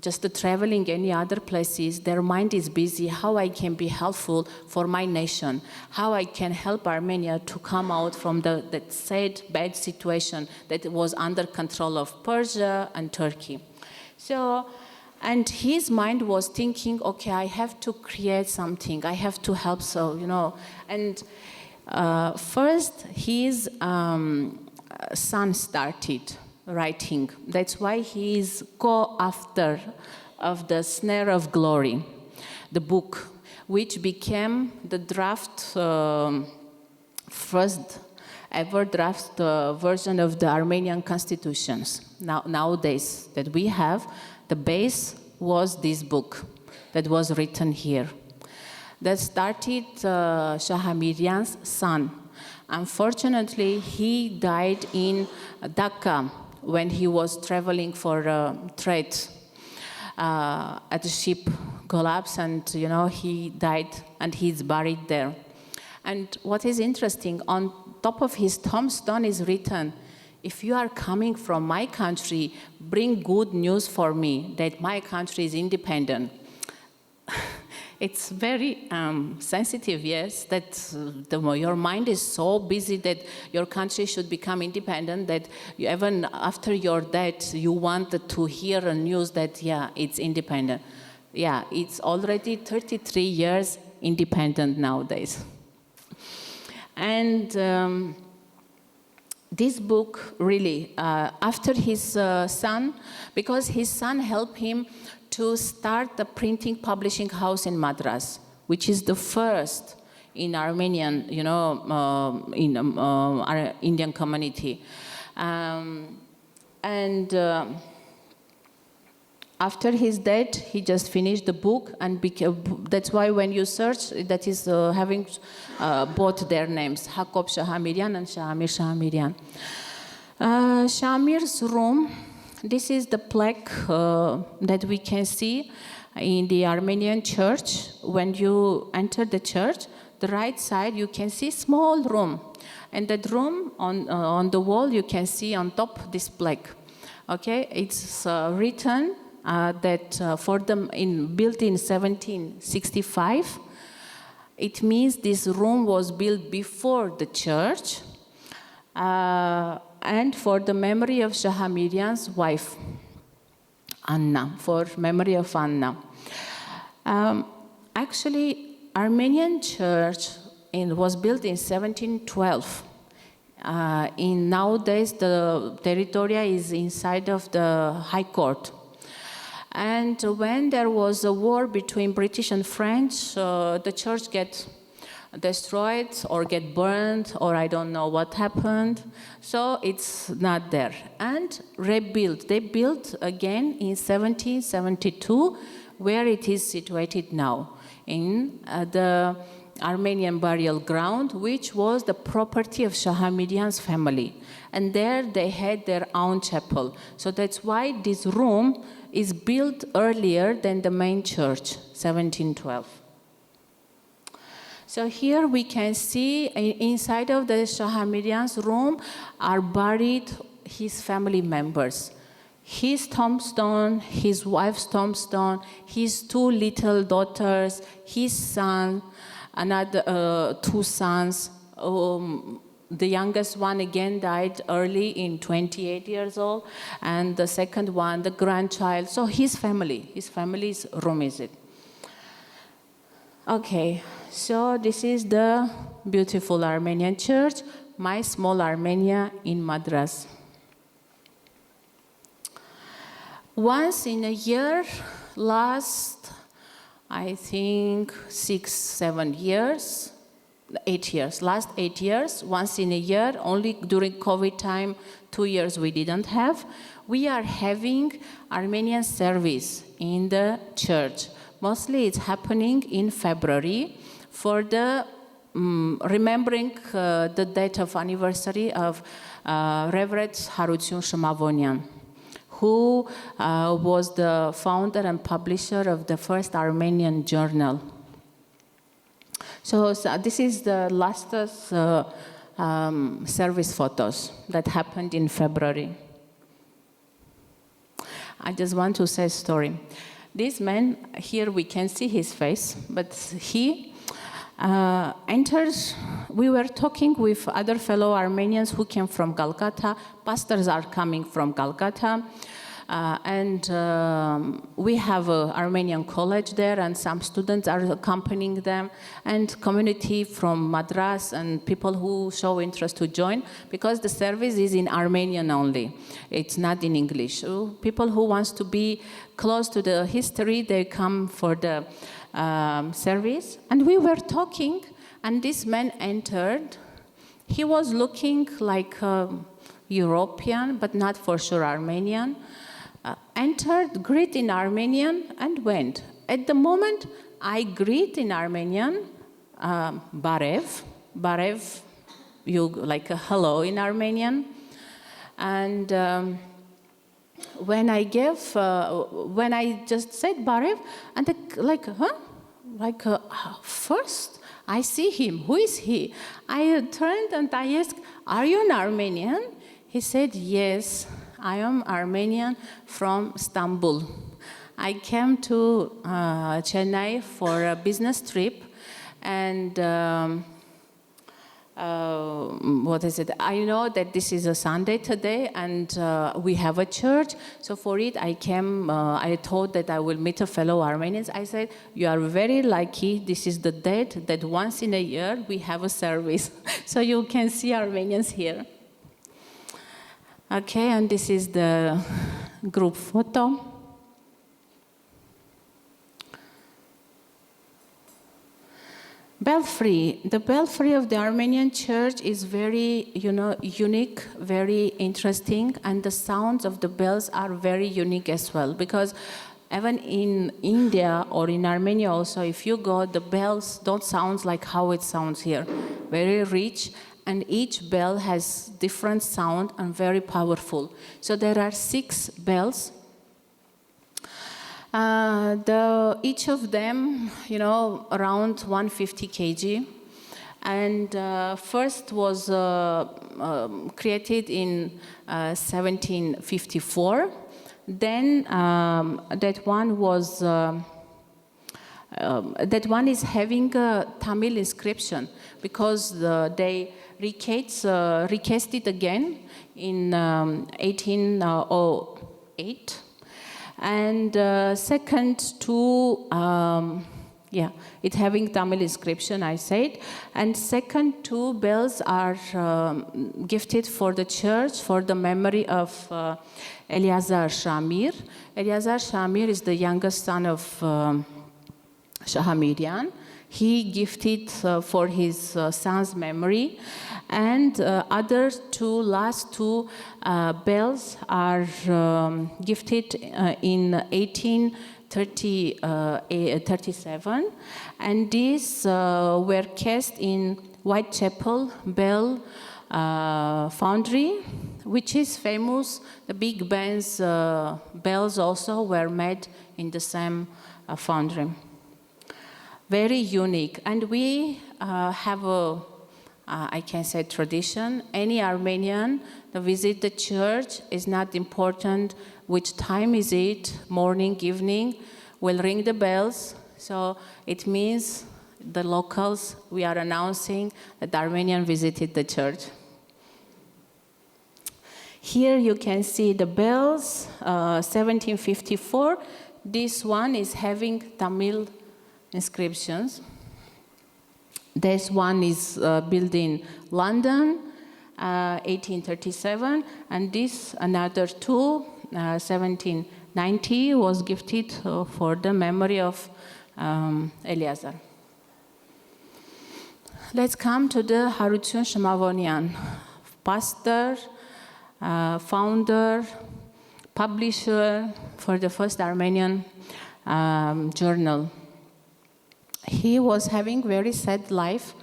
just traveling any other places, their mind is busy, how I can be helpful for my nation, how I can help Armenia to come out from that sad, bad situation that was under control of Persia and Turkey. So, and his mind was thinking, okay, I have to create something, I have to help, so, and first his son started writing. That's why he is co-author of the Snare of Glory, the book, which became the first ever draft version of the Armenian constitutions. Nowadays that we have, the base was this book that was written here. That started Shah Mirian's son. Unfortunately, he died in Dhaka when he was traveling for trade. At the ship collapse, and he died, and he's buried there. And what is interesting, on top of his tombstone is written, if you are coming from my country, bring good news for me that my country is independent. It's very sensitive, yes, that your mind is so busy that your country should become independent that even after your death, you want to hear a news that, yeah, it's independent. Yeah, it's already 33 years independent nowadays. And this book really, after his son, because his son helped him to start the printing publishing house in Madras, which is the first in Armenian, in our Indian community. After his death, he just finished the book, and that's why when you search, that is having both their names, Jacob Shahamirian and Shahamir Shahamirian. Shahamir's room, this is the plaque that we can see in the Armenian Church. When you enter the church, the right side, you can see small room. And that room, on the wall, you can see on top this plaque. Okay, it's written that built in 1765. It means this room was built before the church, and for the memory of Shahamirian's wife, Anna, for memory of Anna. Actually, Armenian Church was built in 1712. Nowadays, the territory is inside of the High Court. And when there was a war between British and French, the church gets destroyed or get burned, or I don't know what happened. So it's not there. And rebuilt. They built again in 1772, where it is situated now, in the Armenian burial ground, which was the property of Shahamirian's family. And there they had their own chapel. So that's why this room is built earlier than the main church, 1712. So here we can see inside of the Shahamirian's room are buried his family members. His tombstone, his wife's tombstone, his two little daughters, his son, another two sons. The youngest one again died early in 28 years old, and the second one, the grandchild. So his family's room is it. Okay, so this is the beautiful Armenian church, my small Armenia in Madras. Once in a year, last 8 years, once in a year, only during COVID time, 2 years we didn't have, we are having Armenian service in the church. Mostly it's happening in February for the remembering the date of anniversary of Reverend Harutyun Shmavonian, who was the founder and publisher of the first Armenian journal. So this is the last service photos that happened in February. I just want to say a story. This man, here we can see his face, but he entered, we were talking with other fellow Armenians who came from Calcutta. Pastors are coming from Calcutta. And we have an Armenian college there, and some students are accompanying them, and community from Madras and people who show interest to join, because the service is in Armenian only. It's not in English. So people who wants to be close to the history, they come for the service. And we were talking, and this man entered. He was looking like European, but not for sure Armenian. Entered, greet in Armenian, and went. At the moment, I greet in Armenian, Barev. Barev, you like a hello in Armenian. And when I just said Barev, and first I see him. Who is he? I turned and I asked, "Are you an Armenian?" He said, "Yes. I am Armenian from Istanbul. I came to Chennai for a business trip, and I know that this is a Sunday today, and we have a church. So for it, I came. I thought that I will meet a fellow Armenians. I said, you are very lucky. This is the date that once in a year we have a service, so you can see Armenians here." Okay, and this is the group photo. Belfry. The belfry of the Armenian Church is very, unique, very interesting, and the sounds of the bells are very unique as well, because even in India or in Armenia also, if you go, the bells don't sound like how it sounds here. Very rich. And each bell has different sound and very powerful. So there are 6 bells. Each of them, around 150 kg. And first was created in 1754. Then that one is having a Tamil inscription, because they recast it again in 1808. And second two, it's having Tamil inscription, I said. And second 2 bells are gifted for the church for the memory of Eleazar Shamir. Eleazar Shamir is the youngest son of Shahamirian. He gifted for his son's memory, and last two bells are gifted in 1837, and these were cast in Whitechapel Bell Foundry, which is famous. The big band's bells also were made in the same foundry. Very unique, and we have I can say tradition. Any Armenian to visit the church is not important which time is it, morning, evening, will ring the bells. So it means the locals, we are announcing that the Armenian visited the church. Here you can see the bells, 1754. This one is having Tamil inscriptions. This one is built in London, 1837, and this another two, 1790, was gifted for the memory of Eleazar. Let's come to the Harutun Shmavonian, pastor, founder, publisher for the first Armenian journal. He was having very sad life,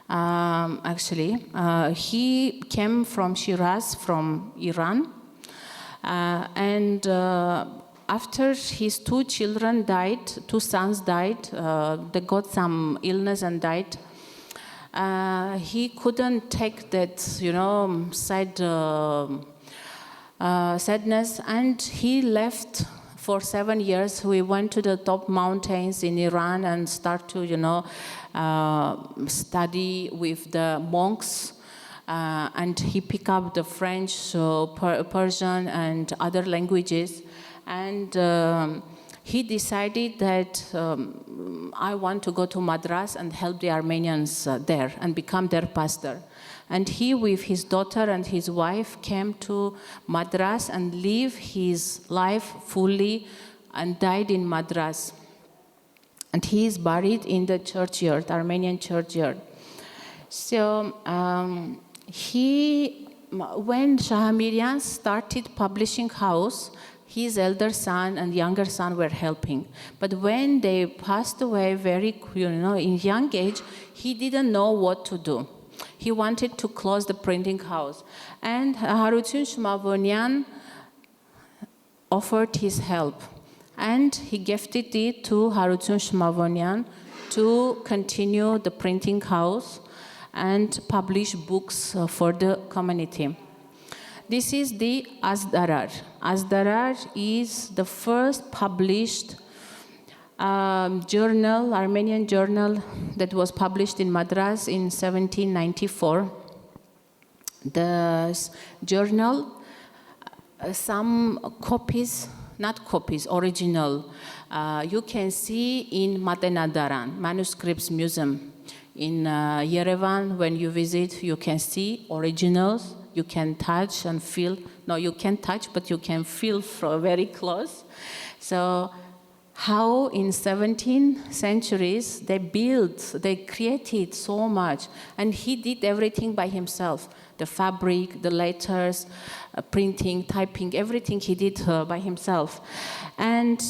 actually. He came from Shiraz, from Iran, and after his 2 children died, 2 sons died, they got some illness and died. He couldn't take that, sad sadness, and he left for 7 years. We went to the top mountains in Iran and start to, study with the monks. And he picked up the French, Persian, and other languages. And he decided that I want to go to Madras and help the Armenians there and become their pastor. And he, with his daughter and his wife, came to Madras and lived his life fully and died in Madras. And he is buried in the churchyard, Armenian churchyard. So when Shah Miriam started publishing house, his elder son and younger son were helping. But when they passed away in young age, he didn't know what to do. He wanted to close the printing house. And Harutun Shmavonian offered his help. And he gifted it to Harutun Shmavonian to continue the printing house and publish books for the community. This is the Azdarar. Azdarar is the first published journal, Armenian journal, that was published in Madras in 1794. The journal, some copies, not copies, original, you can see in Matenadaran, Manuscripts Museum. In Yerevan, when you visit, you can see originals. You can touch and feel. No, you can't touch, but you can feel very close. So how in 17th centuries they created so much. And he did everything by himself. The fabric, the letters, printing, typing, everything he did by himself. And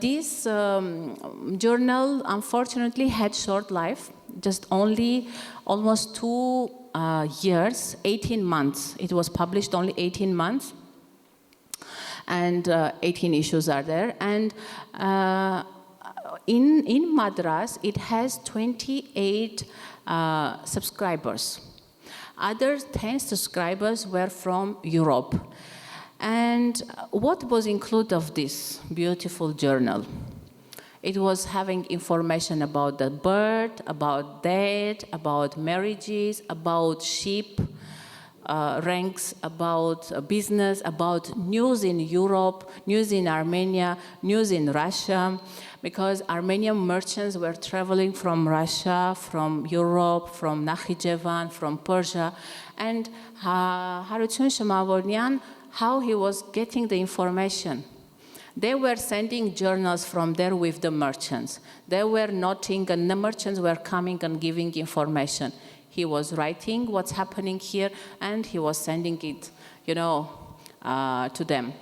this journal, unfortunately, had short life, just only almost 2 years, 18 months. It was published only 18 months. And 18 issues are there. And in Madras, it has 28 subscribers. Other 10 subscribers were from Europe. And what was included of this beautiful journal? It was having information about the birth, about death, about marriages, about sheep, ranks, about business, about news in Europe, news in Armenia, news in Russia, because Armenian merchants were traveling from Russia, from Europe, from Nakhichevan, from Persia, and Harutun Shmavonian, how he was getting the information. They were sending journals from there with the merchants. They were noting, and the merchants were coming and giving information. He was writing what's happening here, and he was sending it, to them.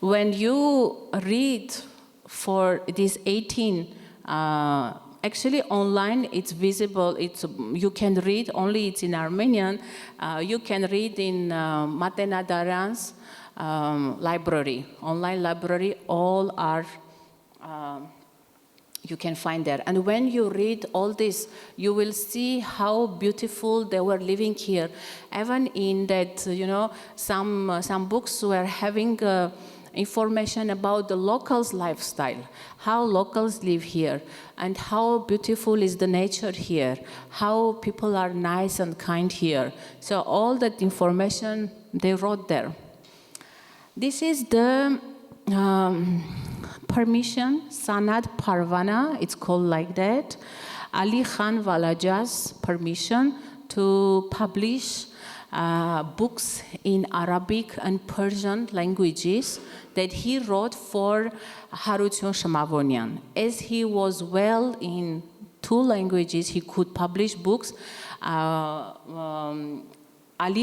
When you read for these 18, actually online it's visible. You can read only it's in Armenian. You can read in Matenadaran's library, online library. All are. You can find there. And when you read all this, you will see how beautiful they were living here. Even in that, some books were having information about the locals' lifestyle, how locals live here, and how beautiful is the nature here, how people are nice and kind here. So all that information they wrote there. This is the permission, Sanad Parvana, it's called like that, Ali Khan Walaja's permission to publish books in Arabic and Persian languages that he wrote for Harutun Shmavonian. As he was well in 2 languages, he could publish books. Ali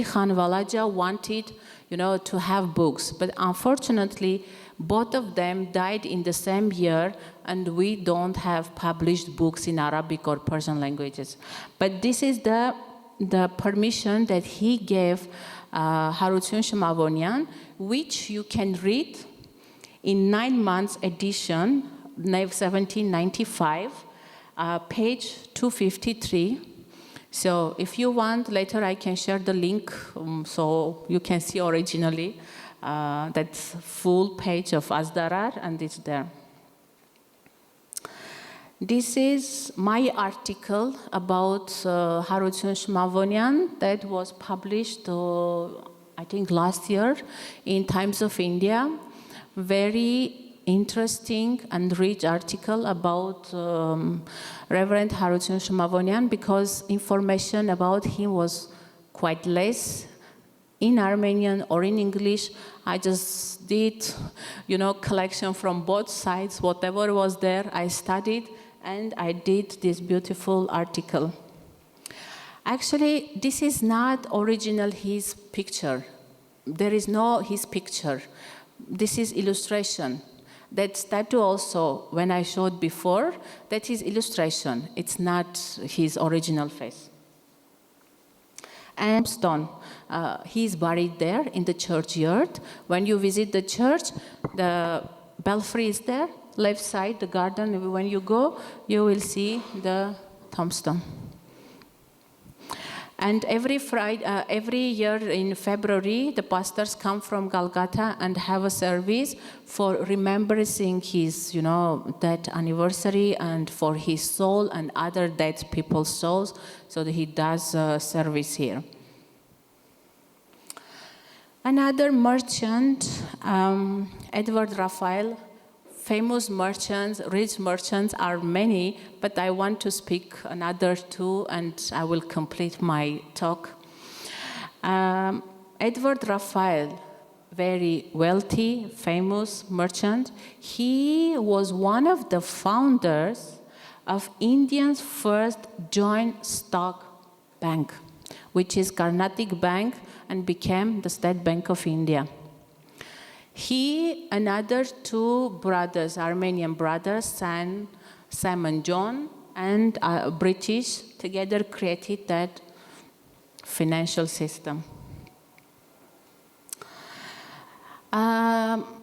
Khan Walaja wanted, to have books, but unfortunately, both of them died in the same year, and we don't have published books in Arabic or Persian languages. But this is the permission that he gave Harutun Shmavonian, which you can read in 9 months edition, 1795, page 253. So if you want, later I can share the link so you can see originally that full page of Azdarar, and it's there. This is my article about Harutun Shmavonian that was published, I think, last year in Times of India. Very interesting and rich article about Reverend Harutun Shmavonian, because information about him was quite less in Armenian or in English. I just did, collection from both sides. Whatever was there, I studied, and I did this beautiful article. Actually, this is not original his picture. There is no his picture. This is illustration. That statue also, when I showed before, that is illustration. It's not his original face. And stone, he's buried there in the churchyard. When you visit the church, the belfry is there, left side, the garden. When you go, you will see the tombstone. And every year in February, the pastors come from Calcutta and have a service for remembering his, that anniversary, and for his soul and other dead people's souls. So that he does service here. Another merchant, Edward Raphael. Famous merchants, rich merchants are many, but I want to speak another two, and I will complete my talk. Edward Raphael, very wealthy, famous merchant. He was one of the founders of India's first joint stock bank, which is Carnatic Bank, and became the State Bank of India. He, another two brothers, Armenian brothers, Sam and John, and British, together created that financial system.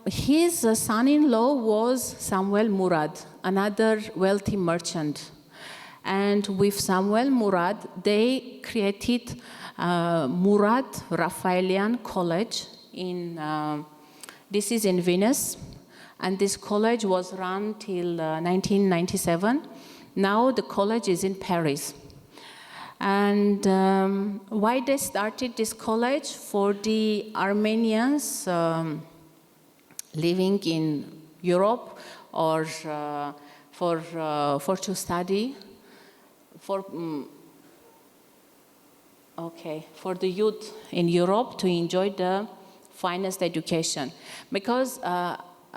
His son-in-law was Samuel Murad, another wealthy merchant. And with Samuel Murad, they created Murad Raphaelian College in this is in Venice, and this college was run till 1997. Now the college is in Paris. And why they started this college? For the Armenians living in Europe, or for to study, for the youth in Europe to enjoy the finest education. Because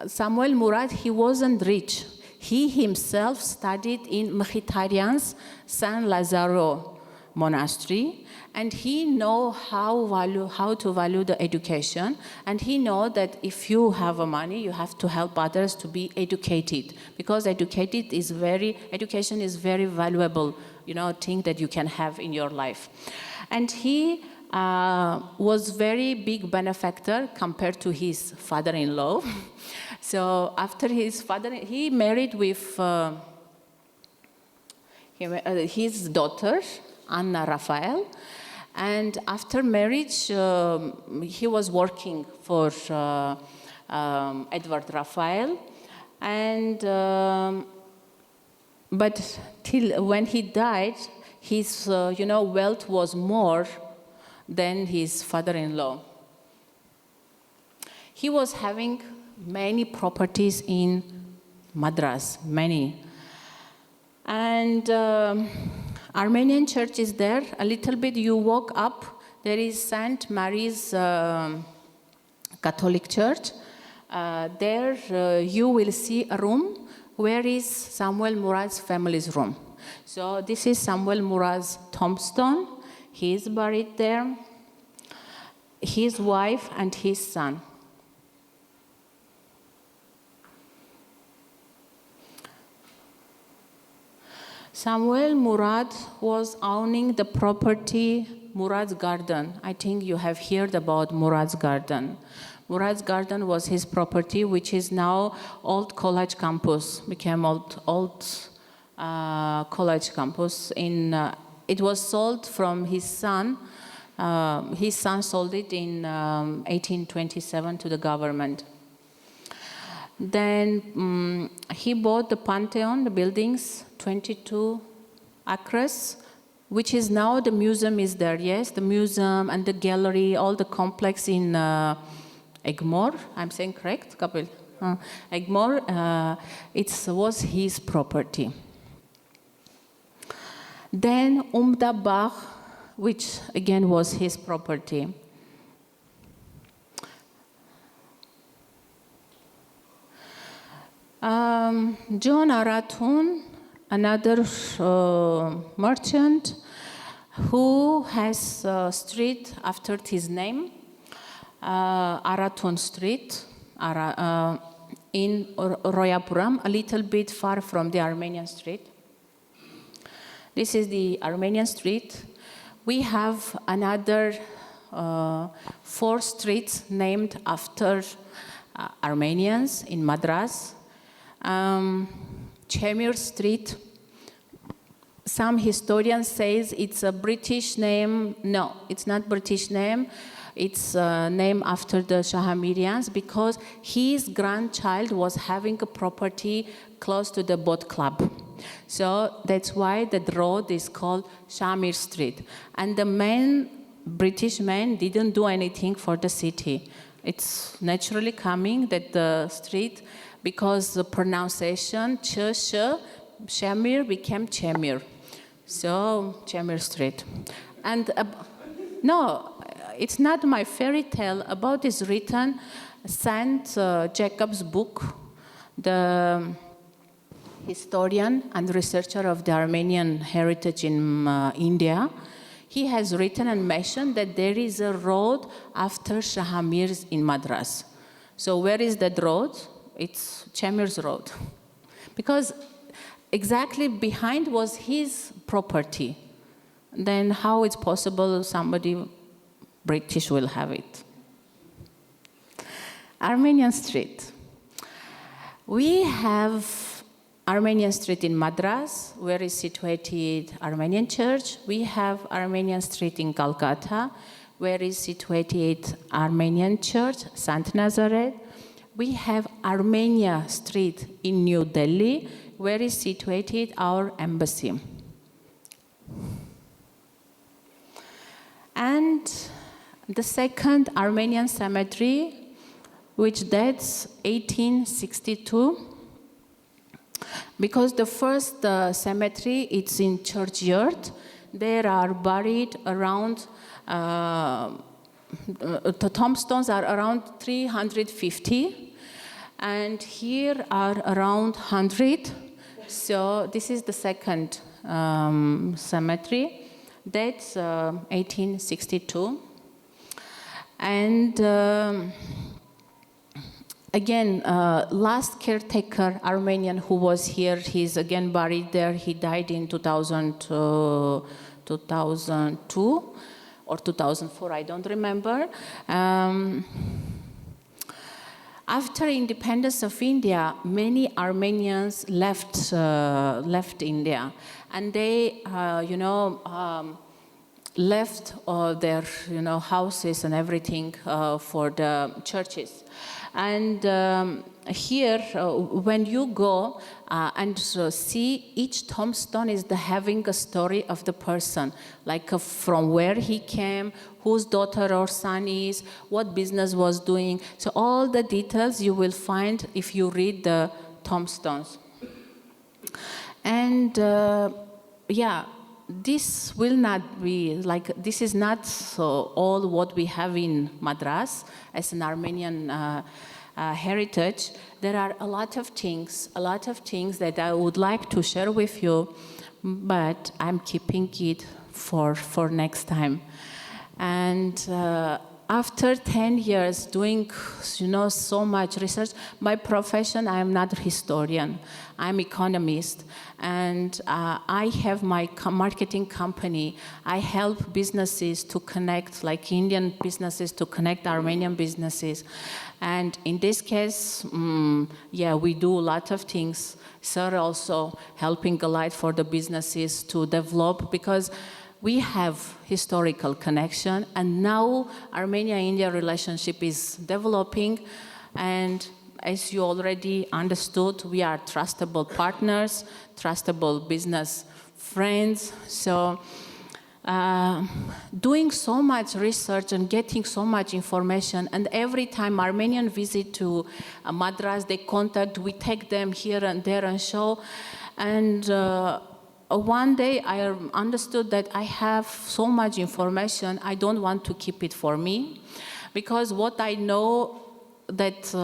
Samuel Murad, he wasn't rich. He himself studied in Mkhitaryan's San Lazaro monastery, and he know how to value the education, and he know that if you have money, you have to help others to be educated, because education is very valuable, thing that you can have in your life. And he was very big benefactor compared to his father-in-law. So after his father, he married with his daughter, Anna Raphael. And after marriage, he was working for Edward Raphael. And but till when he died, his wealth was more than his father-in-law. He was having many properties in Madras, many. And Armenian Church is there. A little bit you walk up, there is St. Mary's Catholic Church. There you will see a room where is Samuel Murad's family's room. So this is Samuel Murad's tombstone. He is buried there, his wife and his son. Samuel Murad was owning the property Murad's Garden. I think you have heard about Murad's Garden. Murad's Garden was his property, which is now old college campus, became old college campus in it was sold from his son. His son sold it in 1827 to the government. Then he bought the Pantheon, the buildings, 22 acres, which is now the museum is there, yes? The museum and the gallery, all the complex in Egmore, I'm saying correct, Kapil? Egmore, it was his property. Then Umdabach, which again was his property. John Aratun, another merchant who has a street after his name, Aratun Street, in Royapuram, a little bit far from the Armenian Street. This is the Armenian Street. We have another 4 streets named after Armenians in Madras. Chemir Street. Some historians say it's a British name. No, it's not British name. It's named after the Shahamirians because his grandchild was having a property close to the boat club. So that's why the road is called Shamir Street. And the British men didn't do anything for the city. It's naturally coming that the street, because the pronunciation, Shamir became Chemir. So, Chemir Street. And no, it's not my fairy tale. About is written Saint Jacob's book, the historian and researcher of the Armenian heritage in India. He has written and mentioned that there is a road after Shahamir's in Madras. So where is that road? It's Chemir's road. Because exactly behind was his property. Then how it's possible somebody British will have it? Armenian Street. We have Armenian Street in Madras, where is situated Armenian Church. We have Armenian Street in Calcutta, where is situated Armenian Church, Saint Nazareth. We have Armenia Street in New Delhi, where is situated our embassy. And the second Armenian cemetery, which dates 1862, because the first cemetery, it's in churchyard. There are buried around, the tombstones are around 350. And here are around 100. So this is the second cemetery. That's 1862. And again, last caretaker Armenian who was here, he's again buried there. He died in 2002 or 2004, I don't remember. After independence of India, many Armenians left India, and they, left their, houses and everything for the churches. And here, when you go and see, each tombstone is having a story of the person, like from where he came, whose daughter or son is, what business was doing. So all the details you will find if you read the tombstones. And this will not be, this is not all what we have in Madras as an Armenian heritage. There are a lot of things that I would like to share with you, but I'm keeping it for next time. And after 10 years doing, so much research, by profession, I am not a historian. I'm economist, and I have my marketing company. I help businesses to connect, like Indian businesses to connect Armenian businesses. And in this case, we do a lot of things. Sir also helping a lot for the businesses to develop, because we have historical connection, and now Armenia-India relationship is developing, and as you already understood, we are trustable partners, trustable business friends. So doing so much research and getting so much information, and every time Armenian visit to Madras, they contact, we take them here and there and show. And one day I understood that I have so much information, I don't want to keep it for me, because what I know that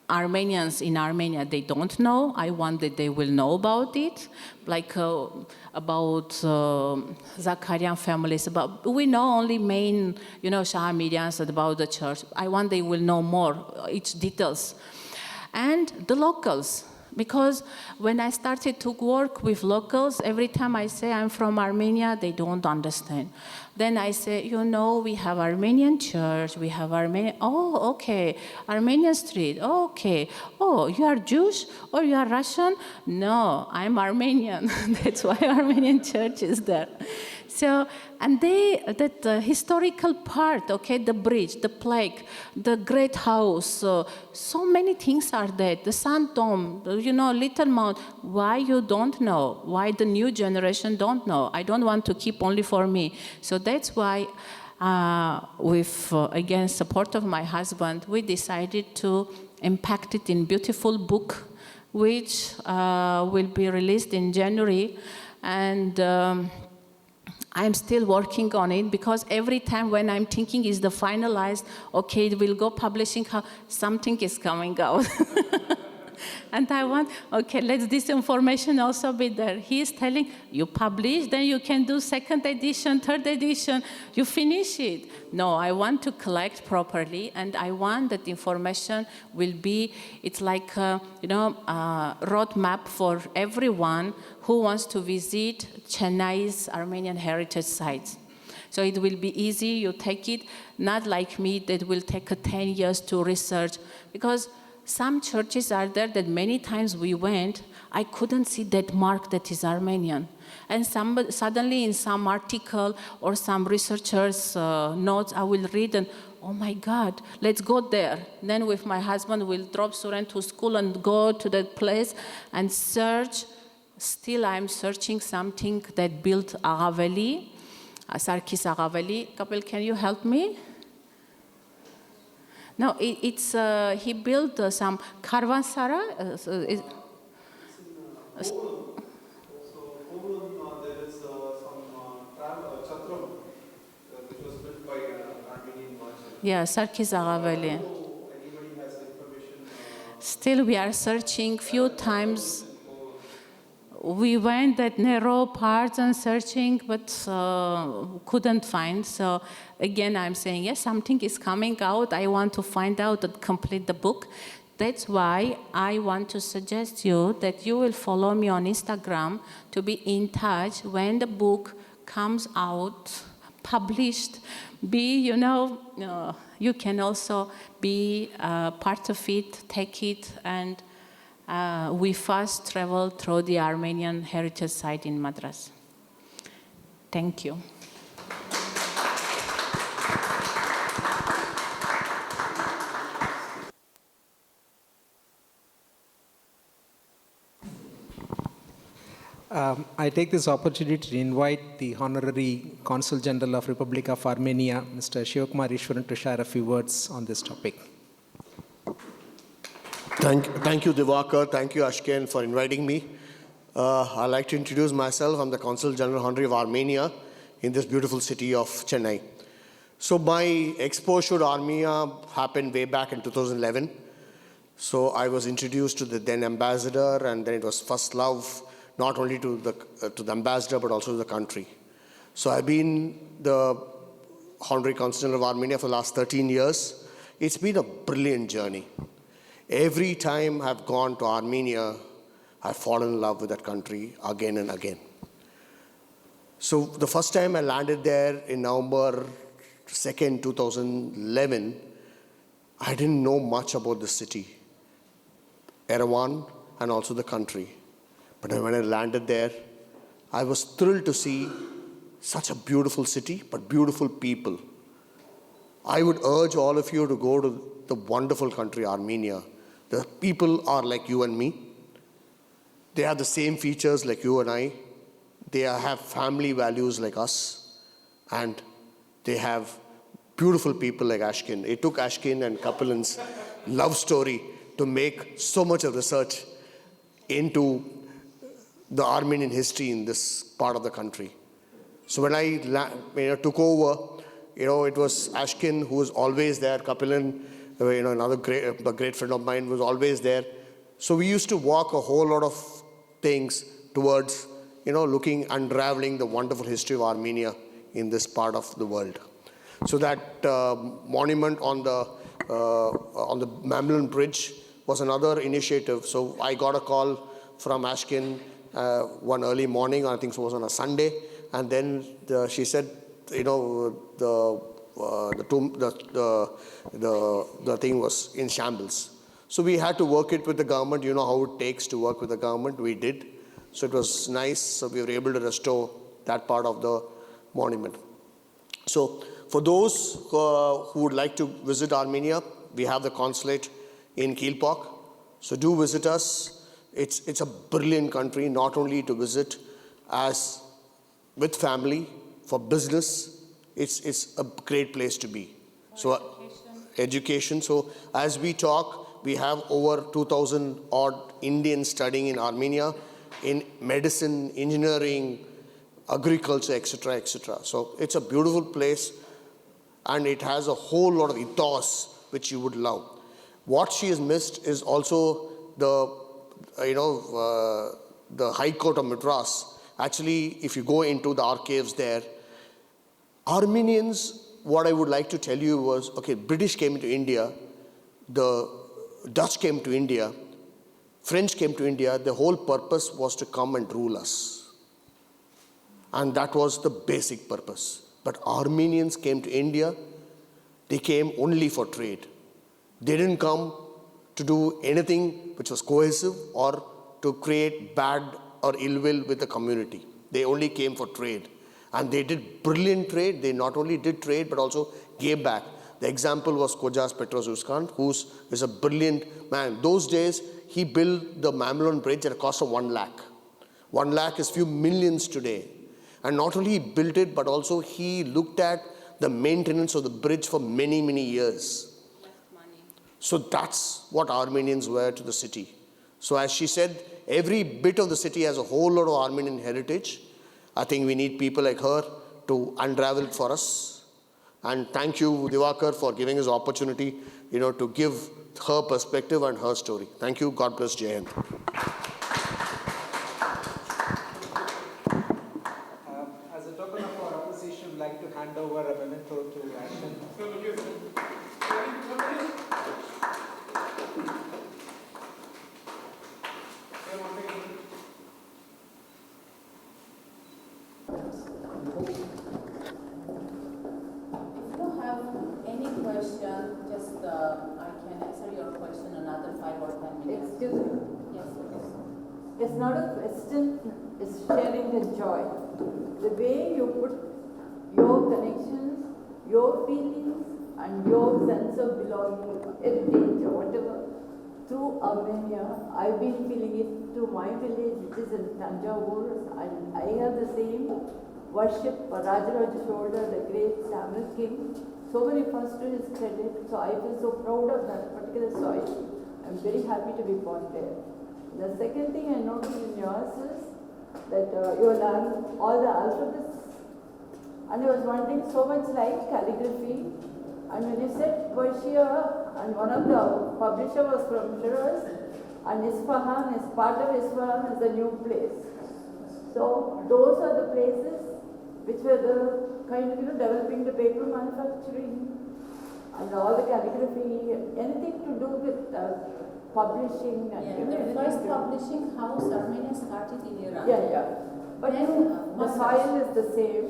Armenians in Armenia, they don't know. I want that they will know about it, like about Zakarian families. We know only main, Shahamidians about the church. I want they will know more, each details. And the locals, because when I started to work with locals, every time I say I'm from Armenia, they don't understand. Then I say, we have Armenian Church, we have Armenian, oh, okay, Armenian Street, oh, okay. Oh, you are Jewish or you are Russian? No, I'm Armenian. That's why Armenian Church is there. So, and that historical part, okay, the bridge, the plaque, the great house, so many things are there. The Sun Dome, Little Mount. Why you don't know? Why the new generation don't know? I don't want to keep only for me. So that's why, with, again, support of my husband, we decided to impact it in beautiful book, which will be released in January. And I'm still working on it, because every time when I'm thinking is the finalized, okay, it will go publishing, something is coming out. And I want, okay, let this information also be there. He is telling, you publish, then you can do second edition, third edition, you finish it. No, I want to collect properly, and I want that information will be, it's like, a roadmap for everyone who wants to visit Chennai's Armenian heritage sites. So it will be easy, you take it, not like me that will take 10 years to research, because some churches are there that many times we went, I couldn't see that mark that is Armenian. And suddenly in some article or some researcher's notes, I will read and, oh my God, let's go there. Then with my husband, we'll drop Suren to school and go to that place and search. Still, I'm searching something that built Aghaveli, Sarkis Aghaveli. Kapil, can you help me? No, it's he built some Karvansara. There is some chatram which was built by Armenian merchants. Yeah, Sarkis Aghaveli. Anybody has information? Still, we are searching few times. We went that narrow parts and searching, but couldn't find. So again, I'm saying, yes, something is coming out. I want to find out and complete the book. That's why I want to suggest you that you will follow me on Instagram to be in touch when the book comes out, published. You can also be part of it, take it, and we first traveled through the Armenian heritage site in Madras. Thank you. I take this opportunity to invite the Honorary Consul General of Republic of Armenia, Mr. Shivakumar Ishwaran, to share a few words on this topic. Thank you, Divakar. Thank you, Ashken, for inviting me. I'd like to introduce myself. I'm the Consul General Honorary of Armenia in this beautiful city of Chennai. So my exposure to Armenia happened way back in 2011. So I was introduced to the then ambassador, and then it was first love, not only to the ambassador, but also to the country. So I've been the Honorary Consul General of Armenia for the last 13 years. It's been a brilliant journey. Every time I've gone to Armenia, I've fallen in love with that country again and again. So the first time I landed there in November 2nd, 2011, I didn't know much about the city, Yerevan, and also the country. But when I landed there, I was thrilled to see such a beautiful city, but beautiful people. I would urge all of you to go to the wonderful country, Armenia. The people are like you and me. They have the same features like you and I. They have family values like us. And they have beautiful people like Ashkin. It took Ashkin and Kapilan's love story to make so much of research into the Armenian history in this part of the country. So when I took over, it was Ashkin who was always there. Kapilan, another great friend of mine, was always there. So we used to walk a whole lot of things towards, unraveling the wonderful history of Armenia in this part of the world. So that monument on the Mamlin Bridge was another initiative. So I got a call from Ashkin one early morning, I think it was on a Sunday, and then she said, the thing was in shambles. So we had to work it with the government. You know how it takes to work with the government. We did. So it was nice. So we were able to restore that part of the monument. So for those who would like to visit Armenia, we have the consulate in Kielpok. So do visit us. It's a brilliant country, not only to visit as with family, for business. It's a great place to be. So education. So as we talk, we have over 2,000 odd Indians studying in Armenia in medicine, engineering, agriculture, etc., etc. So it's a beautiful place, and it has a whole lot of ethos which you would love. What she has missed is also the High Court of Madras. Actually, if you go into the archives there, Armenians, what I would like to tell you was, British came to India, the Dutch came to India, French came to India. The whole purpose was to come and rule us. And that was the basic purpose. But Armenians came to India, they came only for trade. They didn't come to do anything which was cohesive or to create bad or ill will with the community. They only came for trade. And they did brilliant trade. They not only did trade, but also gave back. The example was Kojas Petrozuskan, who is a brilliant man. Those days, he built the Mamlon Bridge at a cost of 1 lakh. 1 lakh is few millions today. And not only he built it, but also he looked at the maintenance of the bridge for many, many years. So that's what Armenians were to the city. So as she said, every bit of the city has a whole lot of Armenian heritage. I think we need people like her to unravel it for us. And thank you, Divakar, for giving us the opportunity, to give her perspective and her story. Thank you. God bless Jai Hind. As a token of our appreciation, we'd like to hand over a memento to Ashton. I can answer your question another 5 or 10 minutes. Excuse me. Yes, please. It's not a question, it's sharing the joy. The way you put your connections, your feelings, and your sense of belonging, heritage, or whatever, through Armenia. I've been feeling it through my village, which is in Tanjavur, and I have the same worship for Rajaraja Chola, the great Tamil king. So many first to his credit, so I feel so proud of that particular soil. I'm very happy to be born there. The second thing I noticed in yours is that you learn all the alphabets, and I was wondering so much like calligraphy. And when you said Persia, and one of the publisher was from Shiraz, and Isfahan is part of Isfahan is a new place. So those are the places which were the kind of developing the paper manufacturing and all the calligraphy, anything to do with publishing. And the first publishing house Armenia started in Iran. But then, the soil is the same,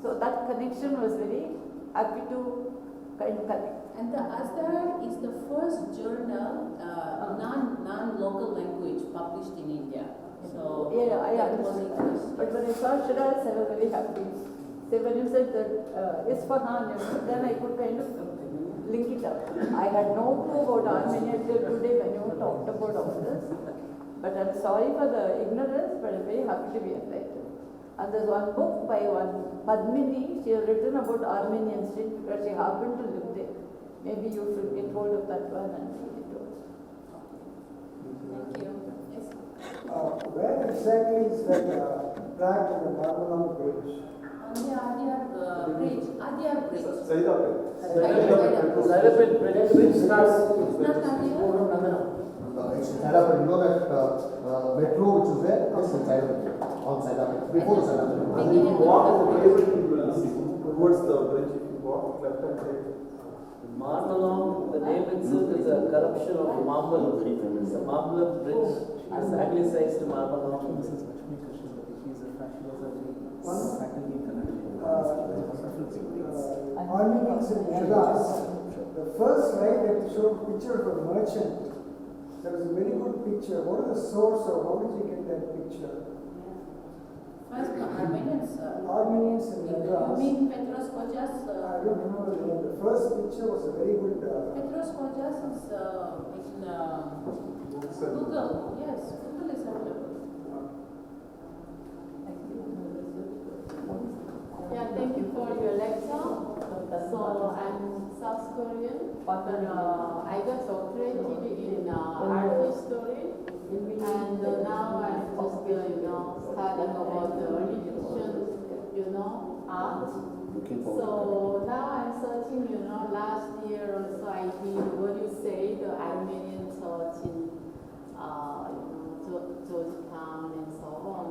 so that connection was very happy to kind of connect. And the other is the first journal, non-local language published in India. So I that was understand. interesting. But when I saw Shiraz, I was very happy. So when you said that Isfahan, then I could kind of link it up. I had no clue about Armenia till today when you talked about all this. But I'm sorry for the ignorance, but I'm very happy to be enlightened. And there's one book by one Padmini, she has written about Armenian street because she happened to live there. Maybe you should get hold of that one and read it also. Thank you. Yes. Where exactly is that track in the Marmalang Bridge? Adyar Bridge. Adyar Bridge. Bridge starts. It's not Adyar. It's inside of it. You know that metro which is there, it's inside of it. On side of it. Before the side of it. And if you walk in the pavement, you will see towards the bridge. If you walk left and right. Marmalang, the name itself is a corruption of Marmal. It's a Marmalang bridge. It's anglicized to Marmalang. Armenians in Madras, the first slide that showed picture of a merchant. That was a very good picture. What is the source or how did you get that picture? First, Armenians. Armenians in You Madras. mean Petros Kojas? I don't remember the name. The first picture was a very good. Petros Kojas is in Google. Yes, Google is available. Yeah, thank you for your lecture. So I'm South Korean, but I got doctorated in art history, and now I'm just studying about the religion, art. So now I'm searching, last year also I did what you say, the Armenian Church in Georgetown and so on.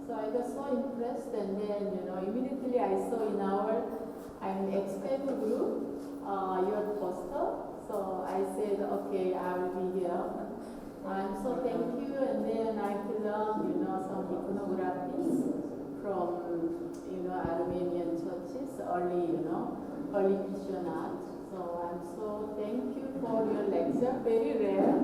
So I got so impressed, and then, immediately I saw in I'm expert group, your poster. So I said, okay, I will be here. And so thank you, and then I could learn, some iconographies from, Armenian churches, early Christian art. So I'm so thank you for your lecture, very rare,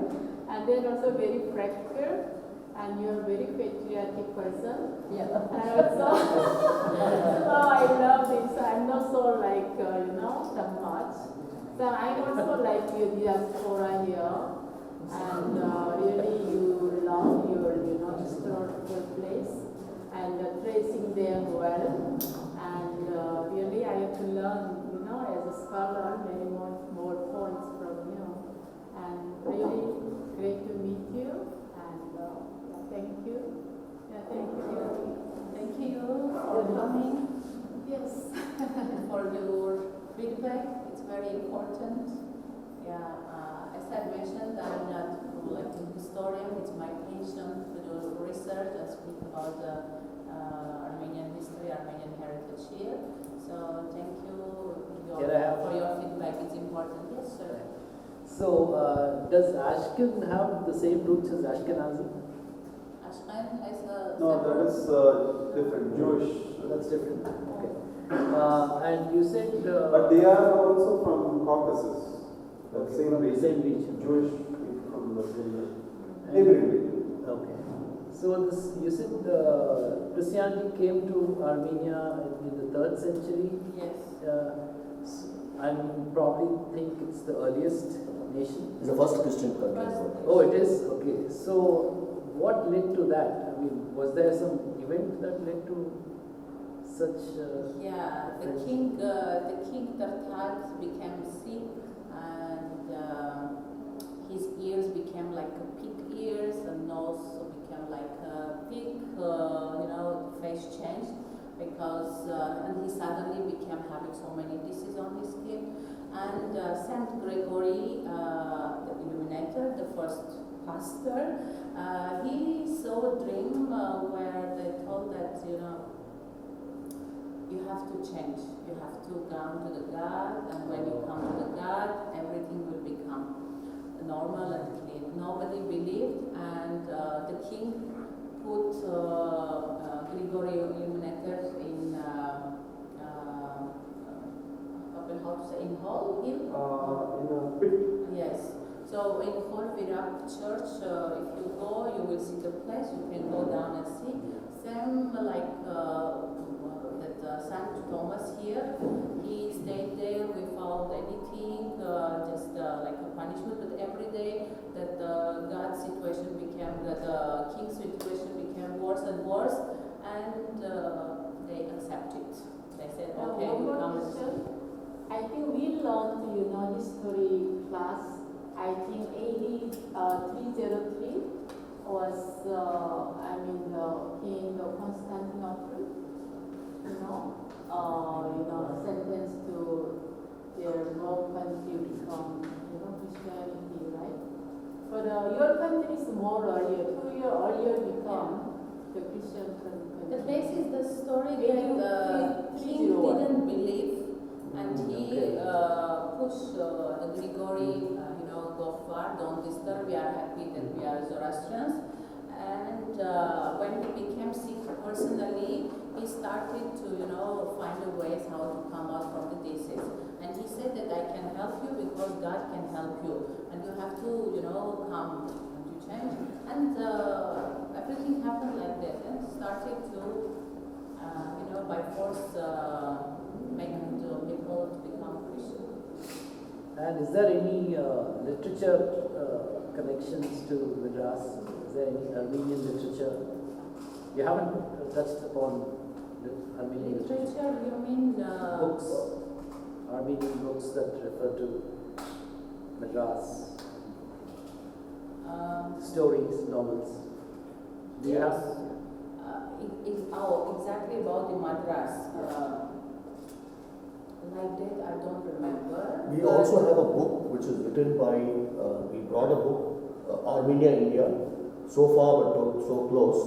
and then also very practical. And you're a very patriotic person. Yeah. And also, so I love this. I'm not so like, that much. So I also like your diaspora here. And really you love your, historical place. And tracing them well. And really I have to learn, as a scholar, many more points from you. And really great to meet you. Thank you. Yeah, thank you. Thank you for coming. Yes. For your feedback. It's very important. Yeah, as I mentioned, I'm not like a historian. It's my passion to do research and speak about Armenian history, Armenian heritage here. So thank you for your feedback. It's important. Yes, sir. So, does Ashken have the same roots as Ashkenazi? Ashken is a No, that is different, Jewish. That's different. Okay. And you said. But they are also from Caucasus. The same region. Same region. Jewish people from the same region. Neighboring region. Okay. So you said Christianity came to Armenia in the 3rd century. Yes. And probably think it's the earliest nation. It's the first Christian country. Oh, it is? Okay. So what led to that? I mean, was there some event that led to such? Yeah, the king Tartar became sick, and his ears became like a pig ears, and nose became like a pig. Face changed because, and he suddenly became having so many diseases on his skin. And Saint Gregory, the Illuminator, the first pastor, he saw a dream where they told that, you have to change. You have to come to the God, and when you come to the God, everything will become normal and clean. Nobody believed, and the king put Gregory Illuminator in in Hall Hill? In a pit. Yes. So in Hall Virak Church, if you go, you will see the place. You can go down and see. Same like that Saint Thomas here, he stayed there without anything, just like a punishment. But every day that God's situation became, that the king's situation became worse and worse, and they accepted. They said, okay, we come. I think we learned, history class. I think AD 303 was, King of Constantinople, sentenced to their Rome country become, Christianity, right? But your country is more earlier, 2 years earlier become the Christian country. The place is the story where the king didn't believe, and he pushed the Grigori, go far, don't disturb, we are happy that we are Zoroastrians. And when he became sick personally, he started to, find a ways how to come out from the disease. And he said that I can help you because God can help you. And you have to, come and you change. And everything happened like that. And started to, by force, make people to become Christian. And is there any literature connections to Madras? Is there any Armenian literature? You haven't touched upon the Armenian literature. You mean books, Armenian books that refer to Madras, stories, novels. Do you have? Exactly about the Madras. Like that, I don't remember. We also have a book which is written by, we brought a book, Armenia, India, so far but so close.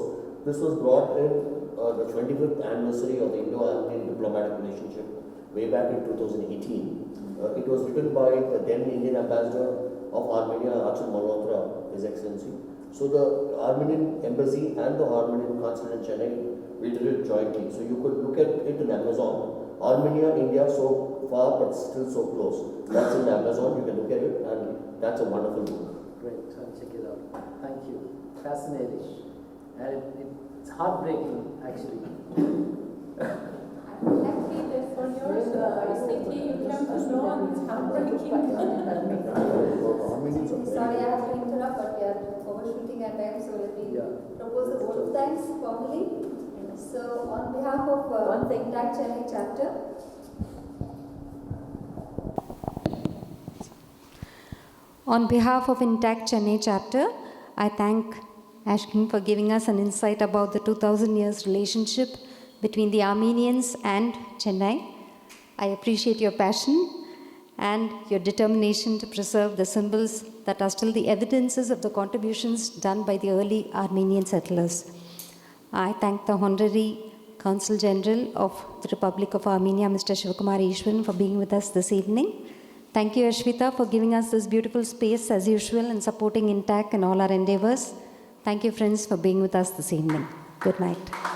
This was brought in the 25th anniversary of the Indo-Armenian diplomatic relationship way back in 2018. It was written by the then Indian ambassador of Armenia, Archon Malhotra, His Excellency. So the Armenian embassy and the Armenian consulate in Chennai, we did it jointly. So you could look at it in Amazon. Armenia, India, so far but still so close. That's in Amazon, you can look at it, and that's a wonderful book. Great, I'll check it out. Thank you. Fascinating. And it's heartbreaking, actually. I'm lucky that for your city you came to know, and it's heartbreaking. Sorry, I have to interrupt, but we are overshooting our time, so let me propose a vote of thanks formally. So, on behalf of the Intact Chennai chapter, I thank Ashkin for giving us an insight about the 2000 years relationship between the Armenians and Chennai. I appreciate your passion and your determination to preserve the symbols that are still the evidences of the contributions done by the early Armenian settlers. I thank the Honorary Consul General of the Republic of Armenia, Mr. Shivakumar Ishwan, for being with us this evening. Thank you, Ashvita, for giving us this beautiful space as usual and supporting Intact in all our endeavors. Thank you, friends, for being with us this evening. Good night.